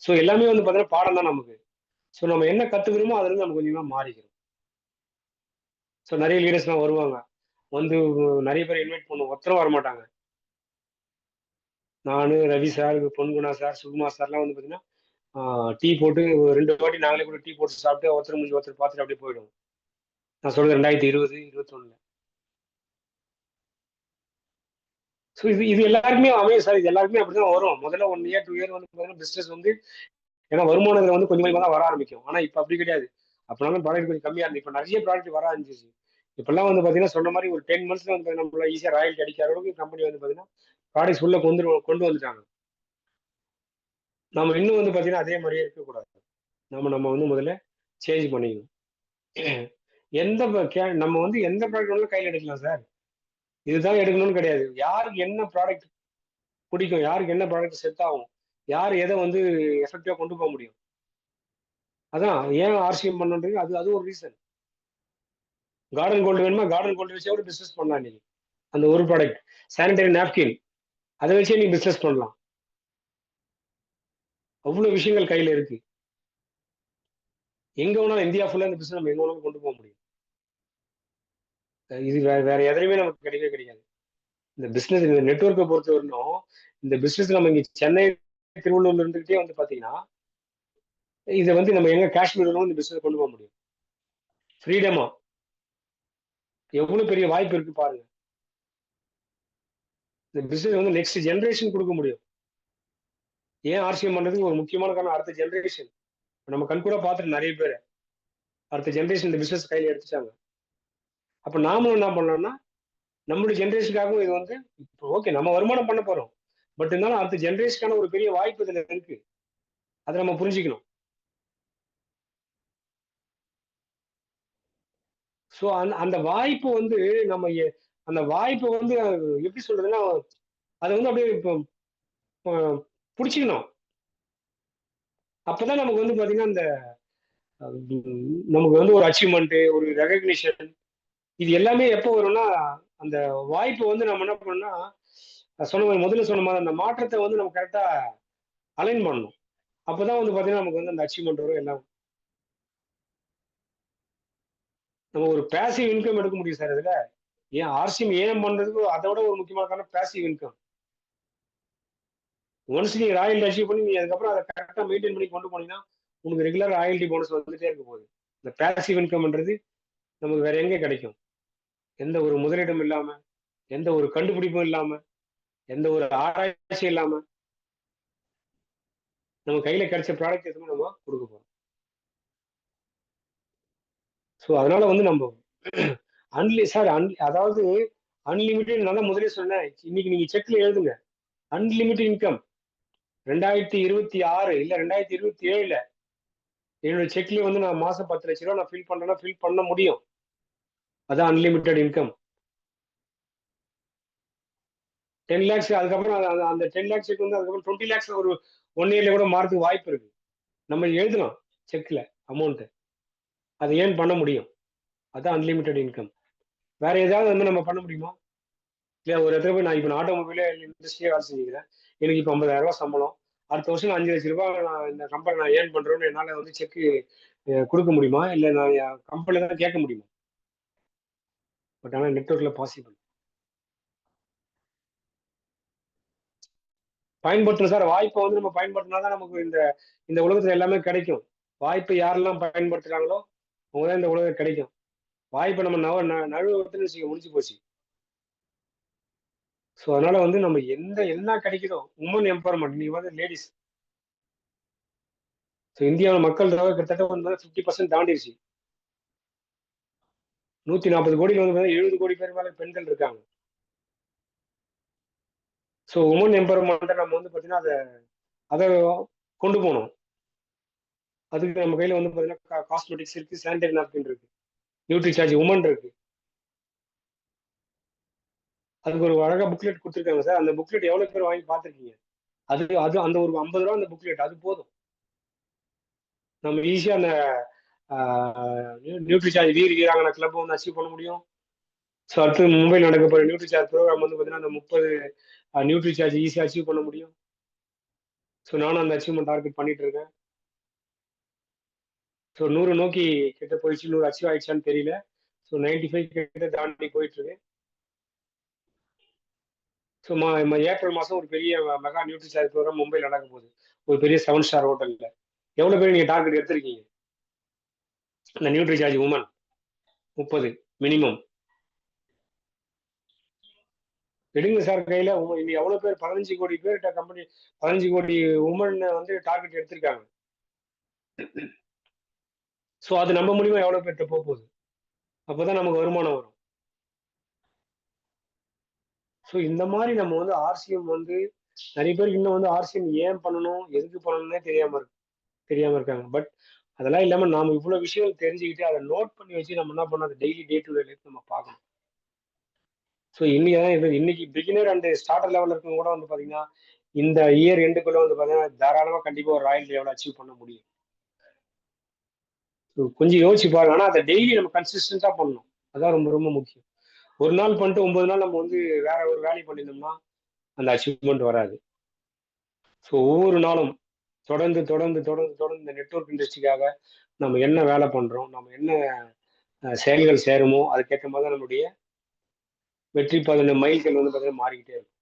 ஸோ எல்லாமே வந்து பாத்தீங்கன்னா பாடம் தான் நமக்கு. ஸோ நம்ம என்ன கத்துக்கிறோமோ அதுல இருந்து நம்ம கொஞ்சமா மாறிக்கிறோம். ஸோ நிறைய லீடர்ஸ்லாம் வருவாங்க, வந்து நிறைய பேர் இன்வைட் பண்ணுவோம், ஒருத்தரும் வர மாட்டாங்க. நானு, ரவி சார், பொன்குணா சார், சுகுமார் சார்லாம் வந்து பாத்தீங்கன்னா டீ போட்டு 2 வாட்டி நாங்களே கூட டீ போட்டு சாப்பிட்டு ஒருத்தர் முடிஞ்சு ஒருத்தர் பார்த்துட்டு அப்படியே போயிடுவோம். நான் சொல்றது 2020, 21. ஸோ இது இது எல்லாருக்குமே அமையும் சார், இது எல்லாருக்குமே அப்படிதான் வரும். முதல்ல 1 இயர் 2 இயர் வந்து பாத்தீங்கன்னா பிசினஸ் வந்து ஏன்னா வருமானத்துல வந்து கொஞ்சம் கொஞ்சமா தான் வர ஆரம்பிக்கும். ஆனா இப்ப அப்படி கிடையாது. அப்பெல்லாம் ப்ராடக்ட் கொஞ்சம் கம்மியா இருந்து, இப்ப நிறைய ப்ராடக்ட் வர ஆரம்பிச்சிச்சு. இப்பெல்லாம் வந்து பாத்தீங்கன்னா சொன்ன மாதிரி ஒரு 10 monthsல வந்து நம்மள ஈஸியா ராயல்டி அடிக்கிற அளவுக்கு கம்பெனி வந்து பாத்தீங்கன்னா ப்ராடக்ட்ஸ் உள்ள கொண்டு வந்துட்டாங்க. நம்ம இன்னும் வந்து பாத்தீங்கன்னா அதே மாதிரியே இருக்கக்கூடாது. நம்ம நம்ம வந்து முதல்ல சேஞ்ச் பண்ணிக்கணும். நம்ம வந்து எந்த ப்ராடக்ட் வேணாலும் கையில் எடுக்கலாம் சார், இதுதான் எடுக்கணும்னு கிடையாது. யாருக்கு என்ன ப்ராடக்ட் பிடிக்கும், யாருக்கு என்ன ப்ராடக்ட் செட் ஆகும், யார் எதை வந்து எஃபெக்டிவா கொண்டு போக முடியும், அதான் ஏன் ஆர்சிஎம் பண்ணுன்றது. அது அது ஒரு ரீசன். கார்டன் கோல்டு வேணுமா, கார்டன் கோல்டு வச்சே கூட பிசினஸ் பண்ணலாம் நீங்க. அந்த ஒரு ப்ராடக்ட் சானிடரி நாப்கின், அதை வச்சே நீங்க பிசினஸ் பண்ணலாம். அவ்வளவு விஷயங்கள் கையில இருக்கு. எங்க வேணாலும் இந்தியா ஃபுல்லா இந்த பிசினஸ் நம்ம எங்க வேணாலும் கொண்டு போக முடியும். இது வேற வேற எதுலையுமே நமக்கு கிடைக்கவே கிடைக்காது. இந்த பிசினஸ் இந்த நெட்ஒர்க்கை பொறுத்த வரணும், இந்த பிசினஸ் நம்ம இங்க சென்னை திருவள்ளூர்ல இருந்துகிட்டே வந்து பாத்தீங்கன்னா இதை வந்து நம்ம எங்க காஷ்மீர்ல இந்த பிசினஸ் கொண்டு போக முடியும் ஃப்ரீடமா. எவ்வளவு பெரிய வாய்ப்பு இருக்கு பாருங்க. இந்த பிசினஸ் வந்து நெக்ஸ்ட் ஜெனரேஷன் கொடுக்க முடியும். ஏன் ஆர்சிஎம் பண்றதுக்கு ஒரு முக்கியமான காரணம் அடுத்த ஜெனரேஷன். நம்ம கண் கூட பார்த்துட்டு நிறைய பேர் அடுத்த ஜெனரேஷன் இந்த பிசினஸ் கையில எடுத்துட்டாங்க. அப்ப நாமளும் என்ன பண்ணலாம்னா நம்மளுடைய ஜென்ரேஷனுக்காகவும் இது வந்து இப்போ ஓகே நம்ம வருமானம் பண்ண போறோம். பட் இருந்தாலும் அடுத்த ஜென்ரேஷனுக்கான ஒரு பெரிய வாய்ப்பு இதுல இருக்கு. அதை நம்ம புரிஞ்சுக்கணும். ஸோ அந்த வாய்ப்பு வந்து நம்ம அந்த வாய்ப்பை வந்து எப்படி சொல்றதுன்னா, அதை வந்து அப்படியே இப்போ பிடிச்சிக்கணும். அப்பதான் நமக்கு வந்து பாத்தீங்கன்னா இந்த நமக்கு வந்து ஒரு அச்சீவ்மெண்ட், ஒரு ரெகக்னிஷன், இது எல்லாமே எப்போ வரும்னா, அந்த வாய்ப்பு வந்து நம்ம என்ன பண்ணணும்னா, சொன்ன மாதிரி முதல்ல சொன்ன மாதிரி அந்த மாற்றத்தை வந்து நம்ம கரெக்டா அலைன் பண்ணணும். அப்பதான் வந்து பாத்தீங்கன்னா நமக்கு வந்து அந்த அச்சீவ்மெண்ட் வரும் எல்லாம். நம்ம ஒரு பேசிவ் இன்கம் எடுக்க முடியும் சார் இதுல. ஏன் ஆர்சிஎம் ஏன் பண்றதுக்கு அதோட ஒரு முக்கியமான காரணம் பேசிவ் இன்கம். ஒன்ஸ் நீங்க ராயல்டி அச்சீவ் பண்ணி நீ அதுக்கப்புறம் அதை கரெக்டா மெயின்டைன் பண்ணி கொண்டு போனீங்கன்னா உங்களுக்கு ரெகுலர் ராயல்டி போனஸ் வந்துட்டே இருக்க போகுது. இந்த பேசிவ் இன்கம்ன்றது நமக்கு வேற எங்க கிடைக்கும்? எந்த ஒரு முதலீடும் இல்லாம, எந்த ஒரு கண்டுபிடிப்பும் இல்லாம, எந்த ஒரு ஆராய்ச்சியும் இல்லாம நம்ம கையில கிடைச்ச ப்ராடக்ட் எதுவுமே நம்ம கொடுக்க போறோம். ஸோ அதனால வந்து நம்ம சார் அதாவது அன்லிமிட்டெட் நான் தான் முதலே சொன்னேன். இன்னைக்கு நீங்க செக்ல எழுதுங்க அன்லிமிட்டெட் இன்கம் 2026 இல்ல 2027 என்னோட செக்ல வந்து நான் மாசம் 10 லட்ச ரூபா நான் ஃபில் பண்றேன்னா ஃபில் பண்ண முடியும். அதான் அன்லிமிட்டெட் இன்கம். 10 lakhs அதுக்கப்புறம் அந்த 10 lakhs வந்து அதுக்கப்புறம் 20 lakhs ஒரு 1 yearல கூட மாறதுக்கு வாய்ப்பு இருக்கு. நம்ம எழுதலாம் செக்ல அமௌண்ட், அதை ஏன் பண்ண முடியும். அதான் அன்லிமிட்டெட் இன்கம். வேற ஏதாவது வந்து நம்ம பண்ண முடியுமா? இல்ல ஒரு இடத்துல போய் நான் இப்போ ஆட்டோமொபைல் இண்டஸ்ட்ரியே வேலை செஞ்சுக்கிறேன். எனக்கு இப்போ 50,000 சம்பளம். அடுத்த வருஷம் 5 லட்ச ரூபாய் நான் இந்த கம்பெனி நான் ஏர்ன் பண்றேன்னு என்னால வந்து செக் கொடுக்க முடியுமா? இல்ல நான் கம்பெனில தான் கேட்க முடியுமா? பட் ஆனால் நெட்ஒர்க்ல பாசிபிள். பயன்படுத்தணும் சார். வாய்ப்பை வந்து நம்ம பயன்படுத்தினா தான் நமக்கு இந்த இந்த உலகத்துல எல்லாமே கிடைக்கும். வாய்ப்பை யாரெல்லாம் பயன்படுத்துறாங்களோ அவங்க தான் இந்த உலகம் கிடைக்கும். வாய்ப்பை நம்ம நழுவத்துன்னு வச்சுக்க முடிச்சு போச்சு. ஸோ அதனால வந்து நம்ம என்ன கிடைக்குதோ உமன் எம்பவர்மெண்ட் நீங்க வந்து லேடிஸ். ஸோ இந்தியாவில் மக்கள் தொகை கிட்டத்தட்ட வந்து 50% தாண்டிடுச்சு. 140 கோடியில் வந்து 70 கோடி பேர் மேல பெண்கள் இருக்காங்க. ஸோ உமன் எம்பவர்மெண்ட்டை நம்ம வந்து பார்த்தீங்கன்னா அதை கொண்டு போகணும். அதுக்கு நம்ம கையில வந்து பார்த்தீங்கன்னா காஸ்மெட்டிக்ஸ் இருக்கு, சானிடரி நாப்கின் இருக்கு, நியூட்ரி சார்ஜ் உமன் இருக்கு. அதுக்கு ஒரு அழகா புக்லெட் கொடுத்துருக்காங்க சார். அந்த புக்லெட் எவ்வளவு பேர் வாங்கி பார்த்துருக்கீங்க? அது அது அந்த ஒரு 50 ரூபா அந்த புக்லெட் அது போதும். நம்ம ஈஸியா அந்த நியூட்ரி சார்ஜ் வீராங்கனை கிளப் வந்து அச்சீவ் பண்ண முடியும். ஸோ அடுத்து மும்பையில் நடக்க போகிற நியூட்ரி சார்ஜ் ப்ரோக்ராம் வந்து பார்த்தீங்கன்னா அந்த 30 நியூட்ரி சார்ஜ் ஈஸியாக அச்சீவ் பண்ண முடியும். ஸோ நானும் அந்த அச்சீவ்மெண்ட் டார்கெட் பண்ணிட்டு இருக்கேன். ஸோ 100 நோக்கி கிட்ட போயிடுச்சு. 100 அச்சீவ் ஆயிடுச்சான்னு தெரியல. ஸோ 95 கிட்ட தாண்டி போயிட்டு இருக்கு. ஸோ ஏப்ரல் மாதம் ஒரு பெரிய மெகா நியூட்ரி சார்ஜ் ப்ரோக்ராம் மும்பையில் நடக்க போகுது. ஒரு பெரிய 7 ஸ்டார் ஹோட்டலில். எவ்வளோ பேர் நீங்கள் டார்கெட் எடுத்திருக்கீங்க? அந்த நியூட்ரி சார்ஜ் உமன் 30 மினிமம் எடுங்க சார் கையில. இன்னைக்கு எவ்வளவு பேர் 15 கோடி பேர்கிட்ட கம்பெனி 15 கோடி உமன் வந்து டார்கெட் எடுத்திருக்காங்க. ஸோ அது நம்ம மூலியமா எவ்வளவு பேர்கிட்ட போக போகுது. அப்பதான் நமக்கு வருமானம் வரும். ஸோ இந்த மாதிரி நம்ம வந்து ஆர்சிஎம் வந்து நிறைய பேருக்கு இன்னும் வந்து ஆர்சிஎம் ஏன் பண்ணணும் எதுக்கு பண்ணணும்னே தெரியாம இருக்காங்க. பட் அதெல்லாம் இல்லாம நாம இவ்வளவு விஷயங்கள் தெரிஞ்சுக்கிட்டு அதை நோட் பண்ணி வச்சு நம்ம என்ன பண்ணோம், அதை daily day to day life நம்ம பார்க்கணும். ஸோ இன்னைக்கு பிகினர் அண்ட் ஸ்டார்டர் லெவலில் இருக்கவங்க கூட வந்து பாத்தீங்கன்னா இந்த இயர் எண்டுக்குள்ள வந்து பாத்தீங்கன்னா தாராளமா கண்டிப்பா ஒரு ராயல் லெவல் அச்சீவ் பண்ண முடியும். கொஞ்சம் யோசிச்சு பாருங்க. ஆனா அதை டெய்லி நம்ம கன்சிஸ்டன்டா பண்ணணும். அதான் ரொம்ப ரொம்ப முக்கியம். ஒரு நாள் பண்ணிட்டு 9 நாள் நம்ம வந்து வேற ஒரு வேலையை பண்ணியிருந்தோம்னா அந்த அச்சீவ்மெண்ட் வராது. ஸோ ஒவ்வொரு நாளும் தொடர்ந்து தொடர்ந்து தொடர்ந்து தொடர்ந்து இந்த நெட்வொர்க் இண்டஸ்ட்ரிக்காக நம்ம என்ன வேலை பண்றோம், நம்ம என்ன செயல்கள் சேருமோ அதுக்கேற்ற மாதிரி தான் நம்முடைய வெற்றி பாதையில மைல்கள் வந்து பார்த்தீங்கன்னா மாறிக்கிட்டே இருக்கும்.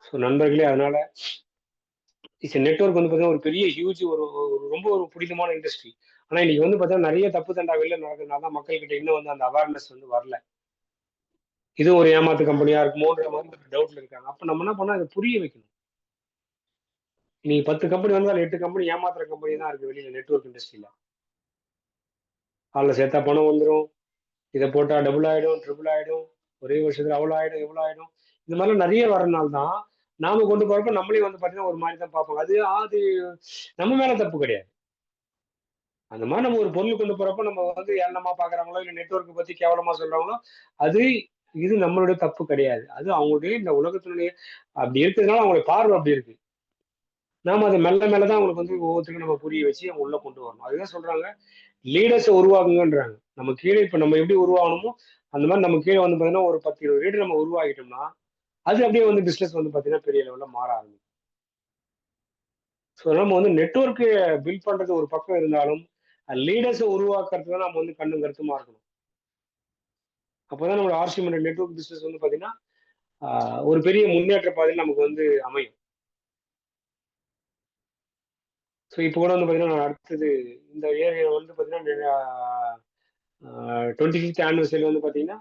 ஸோ நண்பர்களே, அதனால நெட்வொர்க் வந்து பார்த்தீங்கன்னா ஒரு பெரிய ஹியூஜ் ரொம்ப ஒரு புனிதமான இண்டஸ்ட்ரி. ஆனா இன்னைக்கு வந்து பார்த்தீங்கன்னா நிறைய தப்பு தண்டா வெளில நடக்கிறதுனால தான் மக்கள்கிட்ட இன்னும் வந்து அந்த அவேர்னஸ் வந்து வரல. இது ஒரு ஏமாத்து கம்பெனியா இருக்குமோன்ற மாதிரி டவுட்ல இருக்காங்க. அப்ப நம்ம என்ன பண்ணா அதை புரிய வைக்கணும். நீ 10 கம்பெனி வந்து அதுல 8 கம்பெனி ஏமாத்துற கம்பெனி தான் இருக்கு வெளியில நெட்வொர்க் இண்டஸ்ட்ரியில. அதில் சேர்த்தா பணம் வந்துடும், இதை போட்டா டபுள் ஆயிடும், ட்ரிபிள் ஆயிடும், ஒரே வருஷத்துல அவ்வளோ ஆயிடும், எவ்வளோ ஆயிடும், இந்த மாதிரிலாம் நிறைய வரனால தான் நாம கொண்டு போறப்ப நம்மளே வந்து பாத்தீங்கன்னா ஒரு மாதிரி தான் பார்ப்போம். அது அது நம்ம மேல தப்பு கிடையாது. அந்த மாதிரி நம்ம ஒரு பொருள் கொண்டு போறப்ப நம்ம வந்து ஏளனமா பாக்குறாங்களோ இல்ல நெட்வொர்க் பத்தி கேவலமா சொல்றாங்களோ, அது இது நம்மளுடைய தப்பு கிடையாது. அது அவங்களுடைய இந்த உலகத்தினுடைய அப்படி இருக்கிறதுனால அவங்களுடைய பார்வை அப்படி இருக்கு. நாம அதை மெல்ல மெல்ல தான் அவங்களுக்கு வந்து ஒவ்வொருத்தருக்கும் நம்ம புரிய வச்சு அவங்க உள்ள கொண்டு வரணும். அதுதான் சொல்றாங்க, லீடர்ஸை உருவாக்குங்கன்றாங்க. நம்ம கீழே இப்ப நம்ம எப்படி உருவாகணுமோ அந்த மாதிரி நம்ம கீழே வந்து பாத்தீங்கன்னா ஒரு 10 20 லீடர் நம்ம உருவாகிட்டோம்னா அது அப்படியே வந்து பிசினஸ் வந்து பாத்தீங்கன்னா பெரிய லெவல்ல மாற ஆரம்பிக்கும். ஸோ நம்ம வந்து நெட்வொர்க் பில்ட் பண்றது ஒரு பக்கம் இருந்தாலும் லீடர்ஸை உருவாக்குறதுல நம்ம வந்து கண்ணும் கருத்துமா இருக்கணும். அப்போதான் நம்மளோட ஆர்சிஎம் நெட்வொர்க் பிசினஸ் வந்து பாத்தீங்கன்னா ஒரு பெரிய முன்னேற்ற பாதையில் நமக்கு வந்து அமையும். ஸோ இப்போ கூட வந்து பாத்தீங்கன்னா நான் அடுத்தது இந்த ஏரியா வந்து பாத்தீங்கன்னா 25th ஆனிவர்சரி வந்து பாத்தீங்கன்னா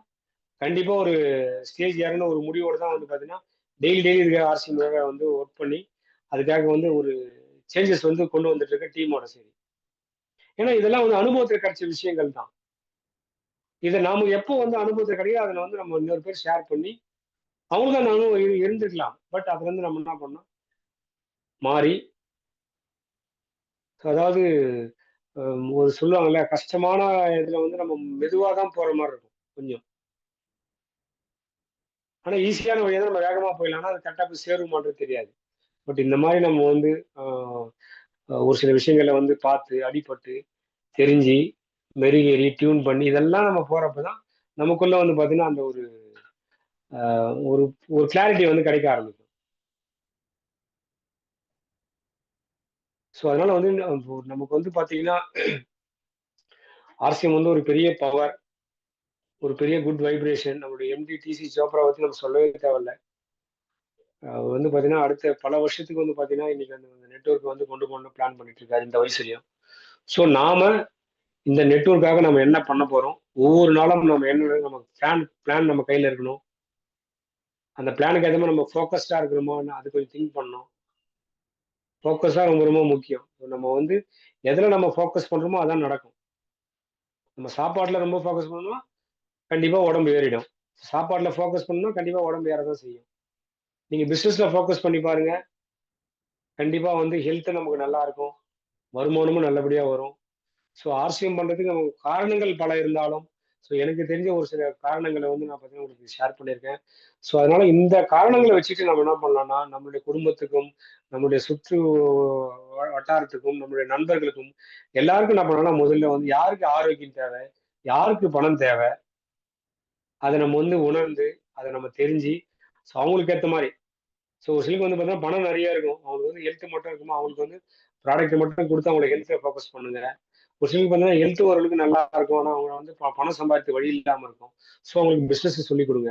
கண்டிப்பா ஒரு ஸ்டேஜ் ஏறணும் ஒரு முடிவோட தான் வந்து பாத்தீங்கன்னா டெய்லி டெய்லி இதுக்காக ஆர்சிஎம்காக வந்து ஒர்க் பண்ணி அதுக்காக வந்து ஒரு சேஞ்சஸ் வந்து கொண்டு வந்துட்டு இருக்க டீமோட சரி. ஏன்னா இதெல்லாம் வந்து அனுபவத்தில் கிடைச்ச விஷயங்கள் தான். இதை நாம எப்போ வந்து அனுபவத்தில் கிடையாது அதில் வந்து நம்ம இன்னொரு பேர் ஷேர் பண்ணி அவங்க தான் நானும் இருந்துக்கலாம். பட் அதுல இருந்து நம்ம என்ன பண்ணோம் மாறி அதாவது ஒரு சொல்லுவாங்கல்ல கஷ்டமான இதுல வந்து நம்ம மெதுவா தான் போற மாதிரி இருக்கும் கொஞ்சம். ஆனா ஈஸியான வழியா தான் நம்ம வேகமா போயிடலாம். ஆனா அது கரெக்டா போய் சேருமான்றது தெரியாது. பட் இந்த மாதிரி நம்ம வந்து ஒரு சில விஷயங்களை வந்து பார்த்து அடிபட்டு தெரிஞ்சு மெருகேறி டியூன் பண்ணி இதெல்லாம் நம்ம போறப்பதான் நமக்குள்ள வந்து பாத்தீங்கன்னா அந்த ஒரு ஒரு ஒரு கிளாரிட்டி வந்து கிடைக்க ஆரம்பிக்கும். ஸோ அதனால வந்து நமக்கு வந்து பாத்தீங்கன்னா ஆர்சிஎம் வந்து ஒரு பெரிய பவர், ஒரு பெரிய குட் வைப்ரேஷன். நம்மளுடைய எம்டி டிசி சோப்ரா பத்தி நம்ம சொல்லவே தேவையில்ல. அவர் வந்து பாத்தீங்கன்னா அடுத்த பல வருஷத்துக்கு வந்து பாத்தீங்கன்னா இன்னைக்கு அந்த நெட்வொர்க் வந்து கொண்டு போகணும்னு பிளான் பண்ணிட்டு இருக்காரு இந்த வயசுலயும். ஸோ நாம இந்த நெட்வொர்க்காக நம்ம என்ன பண்ண போறோம், ஒவ்வொரு நாளும் நம்ம என்ன நம்ம பிளான் நம்ம கையில இருக்கணும். அந்த பிளானுக்கு ஏற்ற மாதிரி நம்ம ஃபோக்கஸ்டா இருக்கிறோமோ அது கொஞ்சம் திங்க் பண்ணணும். ஃபோக்கஸா ரொம்ப ரொம்ப முக்கியம். நம்ம வந்து எதுல நம்ம ஃபோக்கஸ் பண்றோமோ அதான் நடக்கும். நம்ம சாப்பாட்டுல ரொம்ப ஃபோக்கஸ் பண்ணோம்னா கண்டிப்பா உடம்பு ஏறிடும். சாப்பாட்டுல ஃபோக்கஸ் பண்ணா கண்டிப்பா உடம்பு ஏறதான் செய்யும். நீங்க பிசினஸ்ல ஃபோக்கஸ் பண்ணி பாருங்க. கண்டிப்பா வந்து ஹெல்த் நமக்கு நல்லா இருக்கும். வருமானமும் நல்லபடியா வரும். ஸோ ஆர்சிஎம் பண்றதுக்கு நமக்கு காரணங்கள் பல இருந்தாலும், ஸோ எனக்கு தெரிஞ்ச ஒரு சில காரணங்களை வந்து நான் பார்த்தீங்கன்னா உங்களுக்கு ஷேர் பண்ணியிருக்கேன். ஸோ அதனால இந்த காரணங்களை வச்சுட்டு நம்ம என்ன பண்ணலாம்னா, நம்மளுடைய குடும்பத்துக்கும், நம்முடைய சுற்று வட்டாரத்துக்கும், நம்முடைய நண்பர்களுக்கும் எல்லாருக்கும் என்ன பண்ணலாம்னா, முதல்ல வந்து யாருக்கு ஆரோக்கியம் தேவை, யாருக்கு பணம் தேவை, அதை நம்ம வந்து உணர்ந்து, அதை நம்ம தெரிஞ்சு, ஸோ அவங்களுக்கு ஏத்த மாரி. ஸோ ஒரு சிலருக்கு வந்து பார்த்தீங்கன்னா பணம் நிறைய இருக்கும். அவங்களுக்கு வந்து ஹெல்த் மட்டும் இருக்குமா, அவங்களுக்கு வந்து ப்ராடக்ட் மட்டும் கொடுத்து அவங்களை ஹெல்த்தை ஃபோக்கஸ் பண்ணுங்க. ஒரு சிலருக்கு பார்த்தீங்கன்னா ஹெல்த் ஓரளவுக்கு நல்லா இருக்கும். ஆனால் அவங்க வந்து பணம் சம்பாதிக்க வழி இல்லாமல் இருக்கும். ஸோ அவங்களுக்கு பிஸ்னஸ் சொல்லிக் கொடுங்க.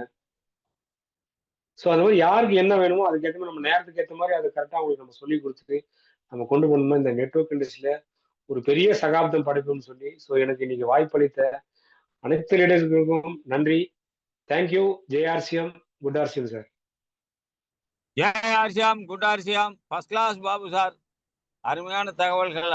ஸோ அது மாதிரி யாருக்கு என்ன வேணுமோ அதுக்கேற்ற மாதிரி நம்ம நேரத்துக்கு ஏற்ற மாதிரி அதை கரெக்டாக அவங்களுக்கு நம்ம சொல்லி கொடுத்துட்டு நம்ம கொண்டு போனோம்னா இந்த நெட்வொர்க் இண்டஸ்ட்ரியில ஒரு பெரிய சகாப்தம் படைப்போம்னு சொல்லி ஸோ எனக்கு இன்னைக்கு வாய்ப்பளித்த அனைத்து லீடர்களுக்கும் நன்றி. Thank you. JRCM, good RCM sir. JRCM, good RCM, first class Babu sir. அருமையான தகவல்கள்